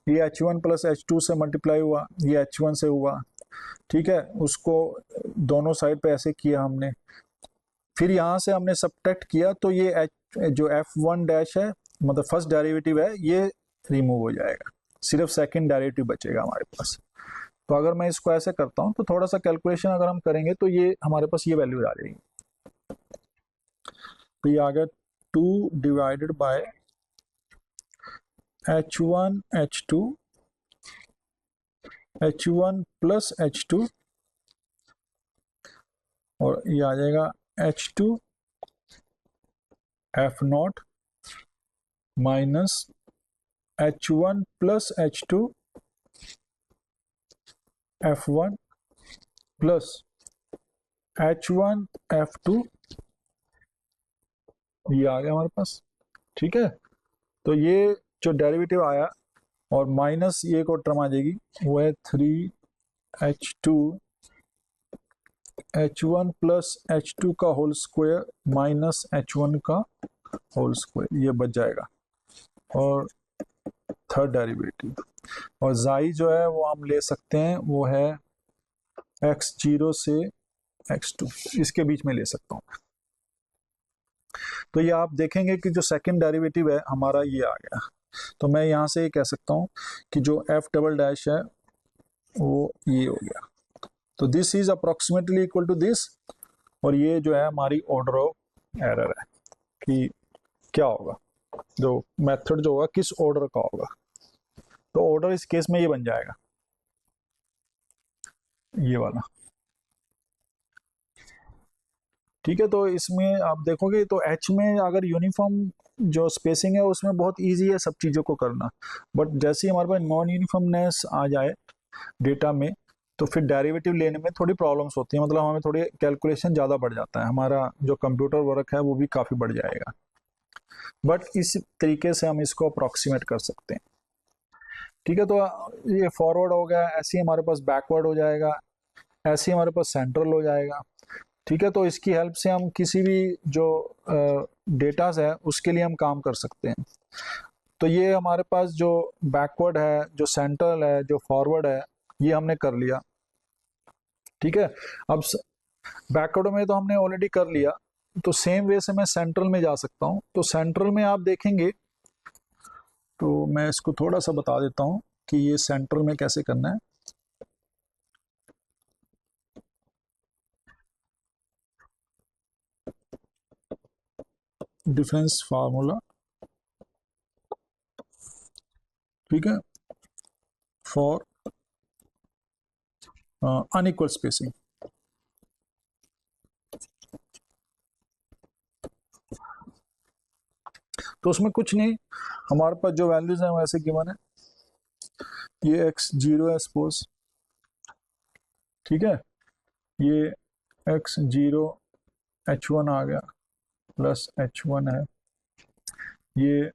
ये h1 प्लस h2 से मल्टीप्लाई हुआ, ये h1 से हुआ। ठीक है, उसको दोनों साइड पे ऐसे किया हमने, फिर यहाँ से हमने सब्ट्रैक्ट किया, तो ये जो f1 डैश है, मतलब फर्स्ट डेरिवेटिव है, ये रिमूव हो जाएगा, सिर्फ सेकंड डेरिवेटिव बचेगा हमारे पास। तो अगर मैं इसको ऐसे करता हूँ, तो थोड़ा सा कैलकुलेशन अगर हम करेंगे, तो ये हमारे पास ये वैल्यू आ जाएगी। तो ये आ गया 2 divided by h1 h2 h1 plus h2, और ये आ जाएगा h2 f not minus h1 plus h2 f1 plus h1 f2, ये आ गया हमारे पास। ठीक है, तो ये जो डेरिवेटिव आया, और माइनस ये एक और टर्म आ जाएगी, वो है 3h2 h1 प्लस h2 का होल स्क्वायर माइनस h1 का होल स्क्वायर, ये बच जाएगा। और थर्ड डेरिवेटिव, और जाई जो है वो हम ले सकते हैं, वो है x0 से x2, इसके बीच में ले सकता हूँ। तो ये आप देखेंगे कि जो सेकंड डेरिवेटिव है हमारा, ये आ गया। तो मैं यहाँ से ये कह सकता हूँ कि जो एफ डबल डैश है वो ये हो गया। तो this is approximately equal to this, और ये जो है हमारी ऑर्डर ऑफ एरर है कि क्या होगा, जो मेथड जो होगा किस ऑर्डर का होगा। तो ऑर्डर इस केस में ये बन जाएगा, ये वाला। ठीक है, तो इसमें आप देखोगे तो एच में अगर यूनिफॉर्म जो स्पेसिंग है उसमें बहुत इजी है सब चीज़ों को करना, बट जैसे ही हमारे पास नॉन यूनिफॉर्मनेस आ जाए डेटा में, तो फिर डेरिवेटिव लेने में थोड़ी प्रॉब्लम्स होती है, मतलब हमें थोड़ी कैलकुलेशन ज़्यादा बढ़ जाता है, हमारा जो कंप्यूटर वर्क है वो भी काफ़ी बढ़ जाएगा। बट इस तरीके से हम इसको अप्रॉक्सीमेट कर सकते हैं। ठीक है, तो ये फॉरवर्ड हो गया, ऐसे ही हमारे पास बैकवर्ड हो जाएगा, ऐसे ही हमारे पास सेंट्रल हो जाएगा। ठीक है, तो इसकी हेल्प से हम किसी भी जो डेटास है उसके लिए हम काम कर सकते हैं। तो ये हमारे पास जो बैकवर्ड है, जो सेंट्रल है, जो फॉरवर्ड है, ये हमने कर लिया। ठीक है, अब बैकवर्ड में तो हमने ऑलरेडी कर लिया, तो सेम वे से मैं सेंट्रल में जा सकता हूँ। तो सेंट्रल में आप देखेंगे, तो मैं इसको थोड़ा सा बता देता हूँ कि ये सेंट्रल में कैसे करना है। डिफरेंस फार्मूला, ठीक है, फॉर अनइक्वल स्पेसिंग। तो उसमें कुछ नहीं, हमारे पास जो वैल्यूज हैं वैसे गिवन है। ये x0 है सपोज, ठीक है, ये x0 h1 आ गया प्लस h1 है, ये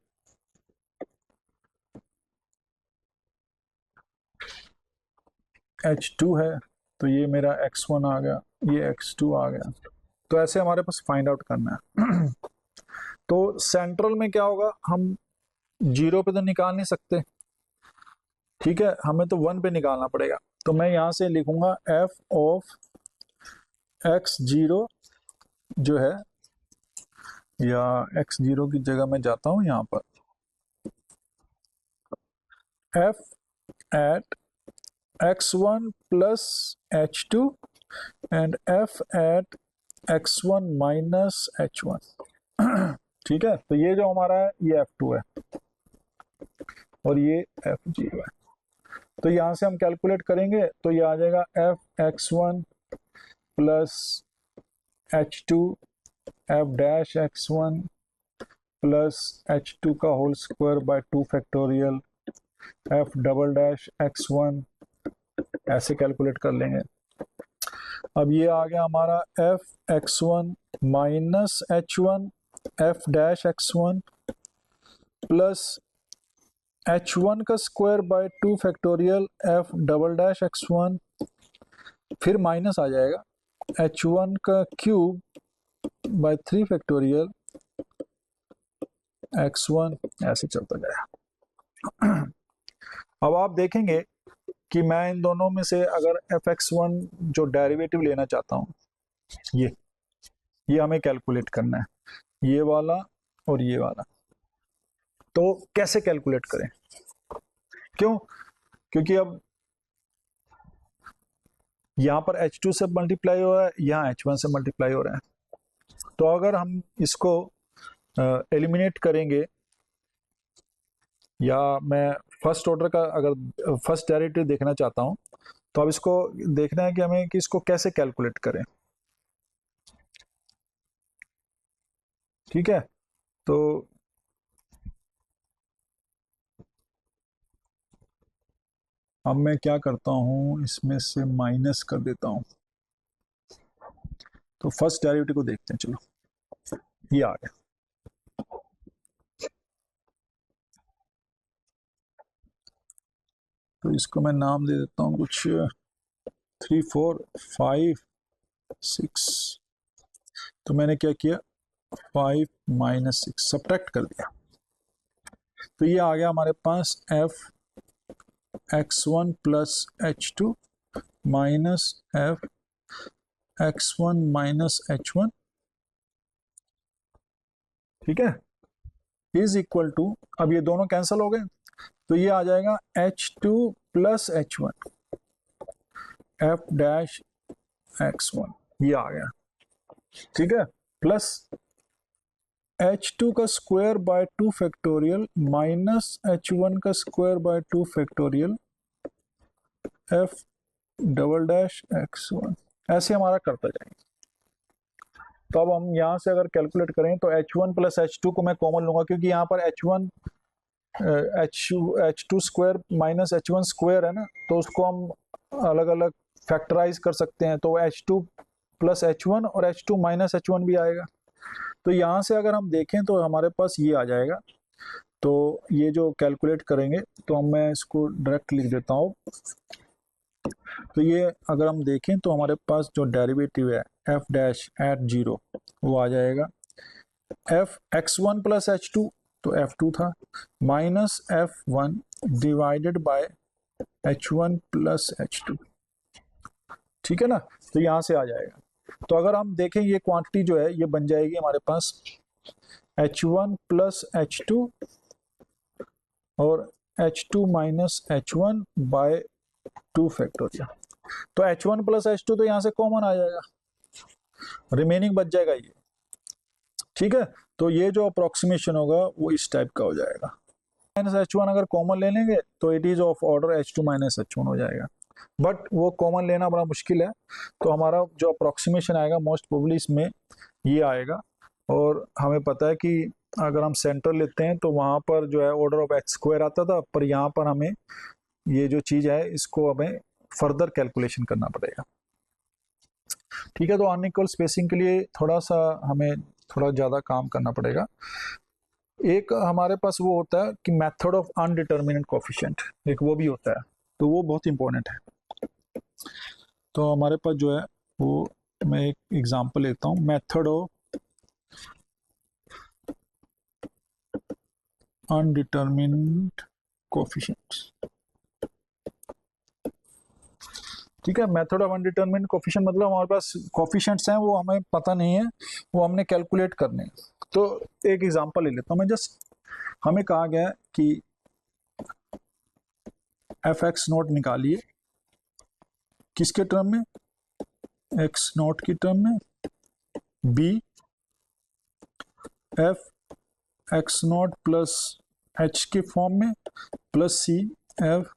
h2 है, तो ये मेरा x1 आ गया, ये x2 आ गया। तो ऐसे हमारे पास फाइंड आउट करना है। तो सेंट्रल में क्या होगा, हम 0 पे तो निकाल नहीं सकते, ठीक है, हमें तो 1 पे निकालना पड़ेगा। तो मैं यहाँ से लिखूंगा f ऑफ x0 जो है, या x0 की जगह मैं जाता हूँ यहाँ पर, f at x1 plus h2 and f at x1 minus h1। ठीक है, तो ये जो हमारा है ये f2 है और ये f0 है। तो यहाँ से हम कैलकुलेट करेंगे तो ये आ जाएगा f x1 plus h2 f dash x1 plus h2 का whole square by 2 factorial f double dash x1, ऐसे कैलकुलेट कर लेंगे। अब ये आ गया हमारा f x1 minus h1 f dash x1 plus h1 का square by 2 factorial f double dash x1, फिर माइनस आ जाएगा h1 का क्यूब बाय 3 फैक्टोरियल x1, ऐसे चलता जाएगा। अब आप देखेंगे कि मैं इन दोनों में से अगर fx1 जो डेरिवेटिव लेना चाहता हूँ, ये हमें कैलकुलेट करना है, ये वाला और ये वाला। तो कैसे कैलकुलेट करें, क्यों, क्योंकि अब यहाँ पर h2 से मल्टीप्लाई हो रहा है, यहाँ h1 से मल्टीप्लाई हो रहा है। तो अगर हम इसको एलिमिनेट करेंगे, या मैं फर्स्ट ऑर्डर का अगर फर्स्ट डेरिवेटिव देखना चाहता हूँ, तो अब इसको देखना है कि हमें कि इसको कैसे कैलकुलेट करें, ठीक है। तो अब मैं क्या करता हूँ, इसमें से माइनस कर देता हूँ। तो फर्स्ट डेरिवेटिव को देखते हैं, चलो ये आ गया। तो इसको मैं नाम दे देता हूँ कुछ 3 4 5 6। तो मैंने क्या किया, 5 माइनस 6 सब्ट्रैक्ट कर दिया। तो ये आ गया हमारे पास f x1 plus h2 minus f x1 minus h1, ठीक है, इज इक्वल टू, अब ये दोनों कैंसिल हो गए, तो ये आ जाएगा h2 plus h1 f dash x1, ये आ गया, ठीक है, प्लस h2 का square by 2 factorial minus h1 का square by 2 factorial f double dash x1, ऐसे हमारा करता जाएंगे। तो अब हम यहाँ से अगर कैलकुलेट करें तो h1 प्लस h2 को मैं कॉमन लूंगा, क्योंकि यहाँ पर h1 h2 square minus h1 square है ना, तो उसको हम अलग अलग फैक्टराइज कर सकते हैं। तो h2 प्लस h1 और h2 माइनस h1 भी आएगा। तो यहाँ से अगर हम देखें तो हमारे पास ये आ जाएगा। तो ये जो कैलकुलेट करेंगे तो मैं इसको डायरेक्ट लिख देता हूँ। तो ये अगर हम देखें तो हमारे पास जो डेरिवेटिव है f डैश एट 0 वो आ जाएगा f x1 प्लस h2, तो f2 था, minus f1 divided by h1 plus h2, ठीक है ना। तो यहाँ से आ जाएगा। तो अगर हम देखें ये क्वांटिटी जो है ये बन जाएगी हमारे पास h1 प्लस h2 और h2 minus h1 bye 2 factorial. तो h1 प्लस h2 तो यहाँ से कॉमन आ जाएगा, रिमेनिंग बच जाएगा ये, ठीक है। तो ये जो अप्रोक्सीमेशन होगा वो इस टाइप का हो जाएगा। माइनस H1 अगर कॉमन ले लेंगे तो it is of order H2 minus H1 हो जाएगा, बट वो कॉमन लेना बड़ा मुश्किल है। तो हमारा जो अप्रोक्सीमेशन आएगा मोस्ट प्रोबेबली इसमें ये आएगा। और हमें पता है कि अगर हम सेंटर लेते हैं तो वहाँ पर जो है ऑर्डर ऑफ एच स्क्वायर आता था, पर यहाँ पर हमें ये जो चीज़ है इसको हमें फर्दर कैलकुलेशन करना पड़ेगा। ठीक है, तो अनइक्वल स्पेसिंग के लिए थोड़ा सा हमें थोड़ा ज़्यादा काम करना पड़ेगा। एक हमारे पास वो होता है कि मेथड ऑफ अनडिटर्मिनेट कोफिशिएंट, एक वो भी होता है, तो वो बहुत इंपॉर्टेंट है। तो हमारे पास जो है वो, मैं एक एग्जांपल लेता हूँ, मेथड ऑफ अनडिटर्मिनेट कोफिशिएंट्स। ठीक है, मेथड ऑफ अनडिटर्मिनेट कोफिशिएंट मतलब हमारे पास कोफिशिएंट्स हैं, वो हमें पता नहीं है, वो हमने कैलकुलेट करने हैं। तो एक एग्जांपल ले लेता हूँ मैं, जस्ट हमें कहा गया है कि एफ एक्स नोट निकालिए, किसके टर्म में, एक्स नोट की टर्म में, b f x not plus h के फॉर्म में, plus c f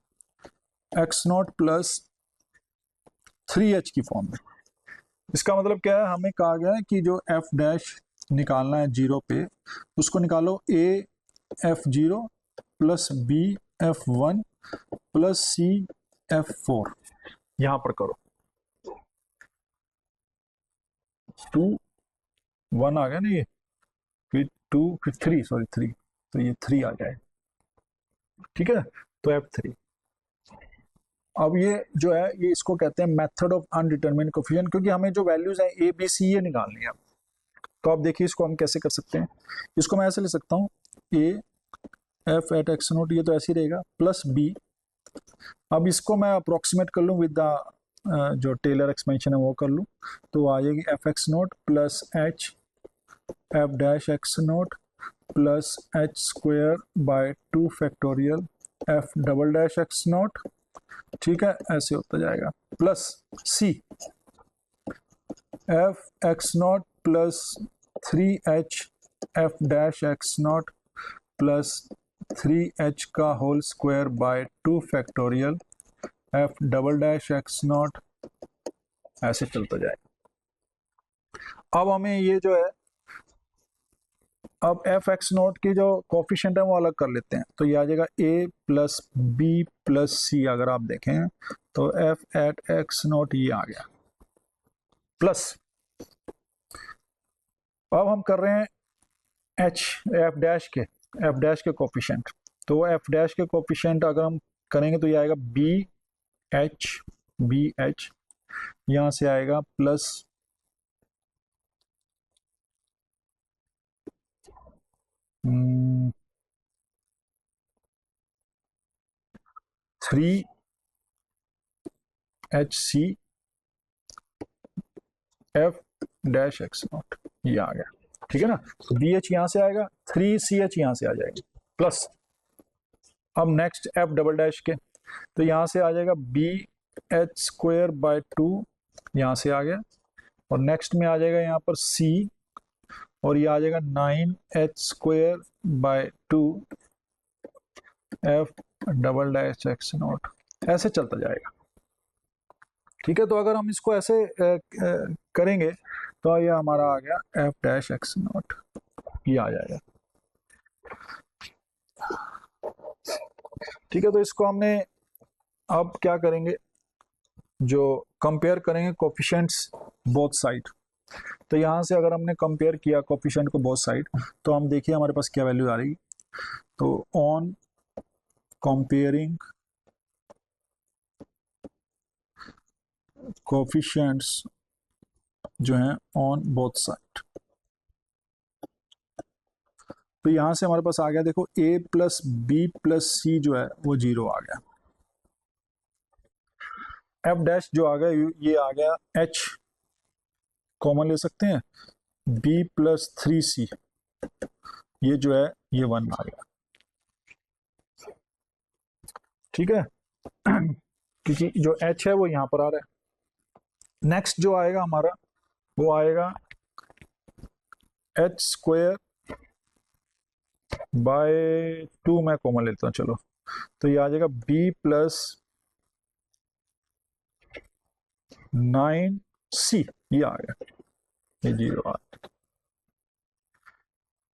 x not plus 3h की फॉर्म में। इसका मतलब क्या है, हमें कहा गया है कि जो एफ डैश निकालना है जीरो पे, उसको निकालो a f zero plus b f one plus c f four, यहां पर करो 2 1 आ गया ना ये, फिर 2 फिर 3, सॉरी 3, तो ये 3 आ जाए। ठीक है, तो F3। अब ये जो है ये इसको कहते हैं मेथड ऑफ अनडिटरमिनेट कोफिशिएंट, क्योंकि हमें जो वैल्यूज है ए बी सी ये निकालनी है। तो आप देखिए इसको हम कैसे कर सकते हैं, इसको मैं ऐसे ले सकता हूँ, a f at x not, ये तो ऐसे ही रहेगा, प्लस बी। अब इसको मैं अप्रोक्सीमेट कर लूँ विद द जो टेलर एक्सपेंशन है वो कर लूँ, तो आ जाएगी f x not plus h f dash x not plus h square by 2 factorial F double dash x not. ठीक है, ऐसे होता जाएगा, plus c f x not plus 3h f dash x not plus 3h का whole square by 2 factorial F double dash x not, ऐसे चलता जाएगा। अब हमें ये जो है, अब एफ एक्स नोट की जो कोफिशिएंट है वो अलग कर लेते हैं, तो ये आ जाएगा ए प्लस बी प्लस सी। अगर आप देखें तो एफ एट एक्स नोट ये आ गया, प्लस अब हम कर रहे हैं एच एफ डैश के कोफिशिएंट, तो एफ डैश के कोफिशिएंट अगर हम करेंगे तो ये आएगा बी एच, यहाँ से आएगा plus 3HC F dash x not, ये आ गया। ठीक है ना, तो बी एच यहाँ से आएगा, 3CH यहाँ से आ जाएगी, प्लस अब नेक्स्ट एफ डबल डैश के, तो यहाँ से आ जाएगा बी एच स्क्वायर बाय 2, यहाँ से आ गया, और नेक्स्ट में आ जाएगा यहाँ पर सी, और ये आ जाएगा 9h square by 2 F double dash x not, ऐसे चलता जाएगा। ठीक है, तो अगर हम इसको ऐसे करेंगे तो ये हमारा आ गया एफ डैश एक्स नॉट, ये आ जाएगा। ठीक है, तो इसको हमने अब क्या करेंगे, जो कंपेयर करेंगे कोफिशिएंट्स बोथ साइड। तो यहाँ से अगर हमने कंपेयर किया कोफिशिएंट को बोथ साइड, तो हम देखिए हमारे पास क्या वैल्यू आ रही। तो ऑन कंपेयरिंग कोफिशिएंट्स जो हैं ऑन बोथ साइड, तो यहां से हमारे पास आ गया, देखो a प्लस बी प्लस सी जो है वो 0 आ गया, एफ डैश जो आ गया ये आ गया, h कॉमन ले सकते हैं, b प्लस 3c ये जो है ये 1 आ गया। ठीक है, क्योंकि जो h है वो यहां पर आ रहा है। नेक्स्ट जो आएगा हमारा वो आएगा h स्क्वायर बाय 2 मैं कॉमन लेता हूँ, चलो तो ये आ जाएगा b प्लस 9c, ये आ गया, ये 0 आ गया।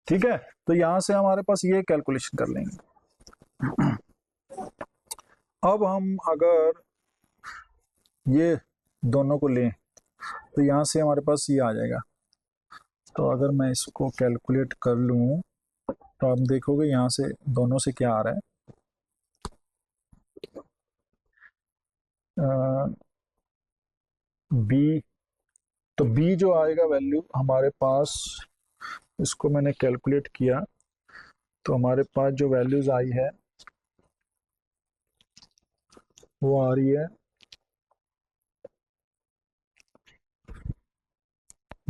ठीक है, तो यहां से हमारे पास ये कैलकुलेशन कर लेंगे। अब हम अगर ये दोनों को लें तो यहाँ से हमारे पास ये आ जाएगा। तो अगर मैं इसको कैलकुलेट कर लूँ तो आप देखोगे यहाँ से दोनों से क्या आ रहा है। बी, तो बी जो आएगा वैल्यू हमारे पास, इसको मैंने कैलकुलेट किया तो हमारे पास जो वैल्यूज आई है वो आ रही है,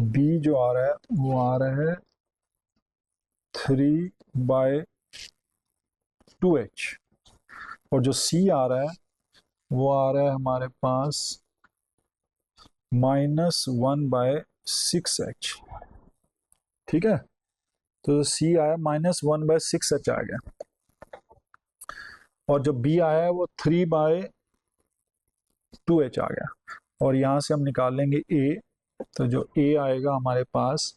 बी जो आ रहा है वो आ रहा है 3/2h, और जो सी आ रहा है वो आ रहा है हमारे पास -1/6h। ठीक है, तो सी आया -1/6h आ गया, और जो बी आया है वो 3/2h आ गया, और यहाँ से हम निकाल लेंगे ए। तो जो ए आएगा हमारे पास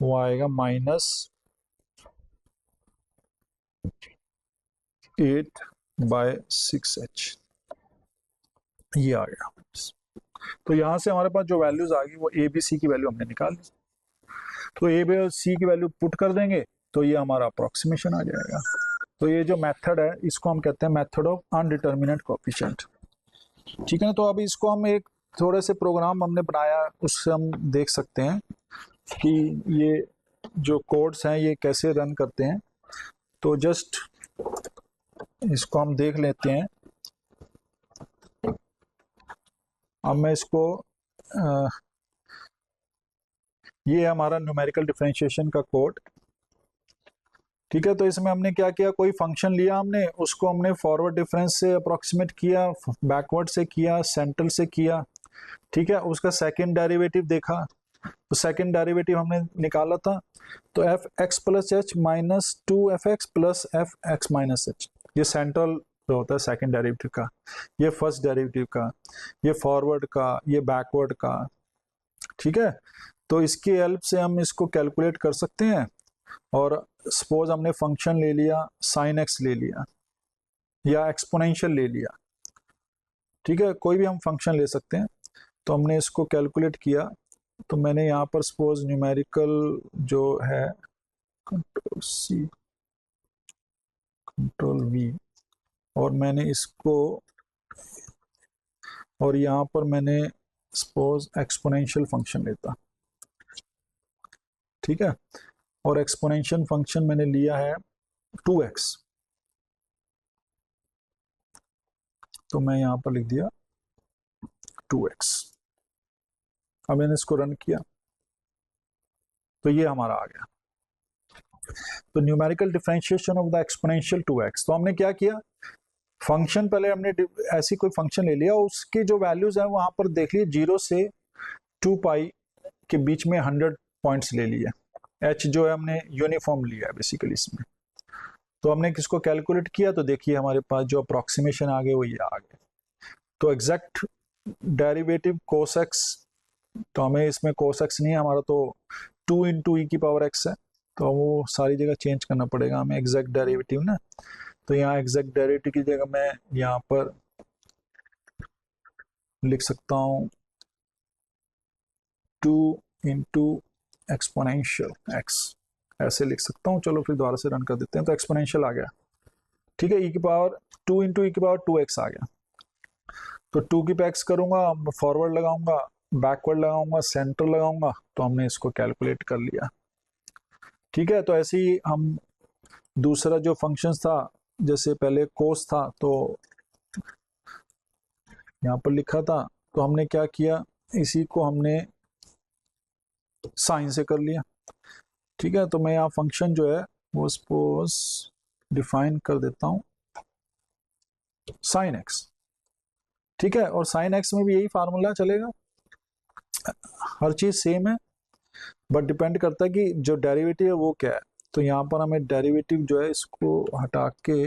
वो आएगा -8/6h, ये आ गया। तो यहाँ से हमारे पास जो वैल्यूज आ गई वो ए बी सी की वैल्यू हमने निकाल ली। तो ए बी और सी की वैल्यू पुट कर देंगे तो ये हमारा अप्रोक्सीमेशन आ जाएगा। तो ये जो मेथड है इसको हम कहते हैं मेथड ऑफ अनडिटर्मिनेट कोएफिशिएंट। ठीक है ना, तो अभी इसको हम एक थोड़े से प्रोग्राम हमने बनाया उससे हम देख सकते हैं कि ये जो कोड्स हैं ये कैसे रन करते हैं। तो जस्ट इसको हम देख लेते हैं। अब मैं इसको ये हमारा न्यूमेरिकल डिफरेंशिएशन का कोड। ठीक है, तो इसमें हमने क्या किया, कोई फंक्शन लिया हमने, उसको हमने फॉरवर्ड डिफरेंस से अप्रोक्सीमेट किया, बैकवर्ड से किया, सेंट्रल से किया। ठीक है, उसका सेकंड डेरिवेटिव देखा, तो सेकंड डेरिवेटिव हमने निकाला था, तो F x plus H minus 2f(x) plus F x minus H, ये सेंट्रल जो होता है सेकंड डेरिवेटिव का, ये फर्स्ट डेरिवेटिव का, ये फॉरवर्ड का, ये बैकवर्ड का। ठीक है, तो इसकी हेल्प से हम इसको कैलकुलेट कर सकते हैं। और सपोज हमने फंक्शन ले लिया साइन एक्स ले लिया या एक्सपोनेंशियल ले लिया। ठीक है, कोई भी हम फंक्शन ले सकते हैं। तो हमने इसको कैलकुलेट किया, तो मैंने यहाँ पर सपोज न्यूमेरिकल जो है कंट्रोल सी कंट्रोल वी, और मैंने इसको, और यहाँ पर मैंने सपोज एक्सपोनेंशियल फंक्शन लेता। ठीक है, और एक्सपोनेंशियल फंक्शन मैंने लिया है 2x, तो मैं यहाँ पर लिख दिया 2x। अब मैंने इसको रन किया तो ये हमारा आ गया। तो numerical differentiation of the exponential 2x, तो हमने क्या किया, फंक्शन पहले हमने ऐसी कोई फंक्शन ले लिया, उसके जो वैल्यूज है वहां पर देख लिए 0 से 2 पाई के बीच में 100 पॉइंट्स ले लिए। h जो है हमने यूनिफॉर्म लिया है बेसिकली इसमें। तो हमने किसको कैलकुलेट किया, तो देखिए हमारे पास जो अप्रोक्सीमेशन आ गए वो ये आ गए। तो एग्जैक्ट डेरिवेटिव कोस एक्स, तो हमें इसमें कोस एक्स नहीं है हमारा, तो 2 इंटू ई की पावर एक्स है, तो वो सारी जगह चेंज करना पड़ेगा हमें एग्जैक्ट डेरिवेटिव ना। तो यहाँ एग्जैक्ट डेरिवेटिव की जगह मैं यहाँ पर लिख सकता हूँ 2 इंटू एक्सपोनेंशियल एक्स, ऐसे लिख सकता हूँ। चलो फिर दोबारा से रन कर देते हैं, तो एक्सपोनेंशियल आ गया। ठीक है, ई की पावर 2 इंटू ई की पावर 2x आ गया। तो 2 की पैक्स करूंगा, फॉरवर्ड लगाऊंगा, बैकवर्ड लगाऊंगा, सेंटर लगाऊंगा, तो हमने इसको कैलकुलेट कर लिया। ठीक है, तो ऐसे ही हम दूसरा जो फंक्शन था, जैसे पहले कोस था तो यहाँ पर लिखा था, तो हमने क्या किया, इसी को हमने साइन से कर लिया। ठीक है, तो मैं यहाँ फंक्शन जो है वो सपोज डिफाइन कर देता हूँ साइन एक्स। ठीक है, और साइन एक्स में भी यही फार्मूला चलेगा, हर चीज सेम है, बट डिपेंड करता है कि जो डेरिवेटिव है वो क्या है। तो यहाँ पर हमें डेरिवेटिव जो है इसको हटा के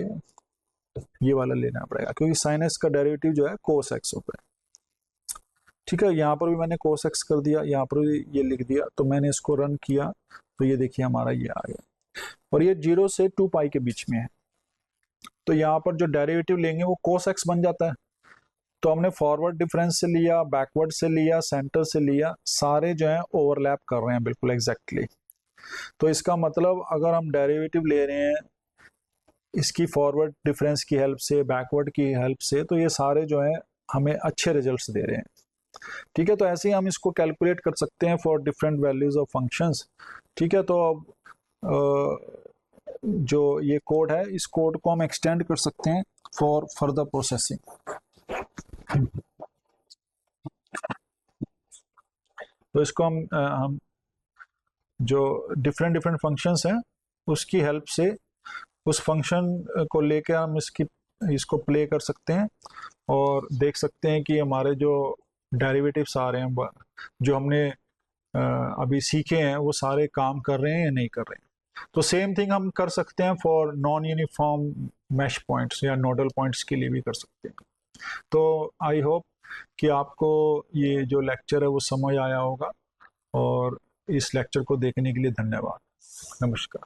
ये वाला लेना पड़ेगा, क्योंकि साइन एक्स का डेरिवेटिव जो है कोस एक्स होता है। ठीक है, यहाँ पर भी मैंने कोस एक्स कर दिया, यहाँ पर भी ये लिख दिया। तो मैंने इसको रन किया तो ये देखिए हमारा ये आ गया, और ये 0 से 2 पाई के बीच में है। तो यहाँ पर जो डेरिवेटिव लेंगे वो कोस एक्स बन जाता है। तो हमने फॉरवर्ड डिफरेंस से लिया, बैकवर्ड से लिया, सेंटर से लिया, सारे जो है ओवरलैप कर रहे हैं बिल्कुल एग्जैक्टली। तो इसका मतलब अगर हम डेरिवेटिव ले रहे हैं इसकी फॉरवर्ड डिफरेंस की हेल्प से, बैकवर्ड की हेल्प से, तो ये सारे जो है हमें अच्छे रिजल्ट्स दे रहे हैं। ठीक है, तो ऐसे ही हम इसको कैलकुलेट कर सकते हैं for different values of functions. ठीक है, तो अब जो ये कोड है इस कोड को हम एक्सटेंड कर सकते हैं फॉर फर्दर प्रोसेसिंग। तो इसको हम जो डिफरेंट डिफरेंट फंक्शंस हैं उसकी हेल्प से उस फंक्शन को लेकर हम इसको प्ले कर सकते हैं और देख सकते हैं कि हमारे जो डेरिवेटिव्स आ रहे हैं जो हमने अभी सीखे हैं वो सारे काम कर रहे हैं या नहीं कर रहे हैं। तो सेम थिंग हम कर सकते हैं for non uniform mesh points या नोडल पॉइंट्स के लिए भी कर सकते हैं। तो आई होप कि आपको ये जो लेक्चर है वो समझ आया होगा, और इस लेक्चर को देखने के लिए धन्यवाद। नमस्कार।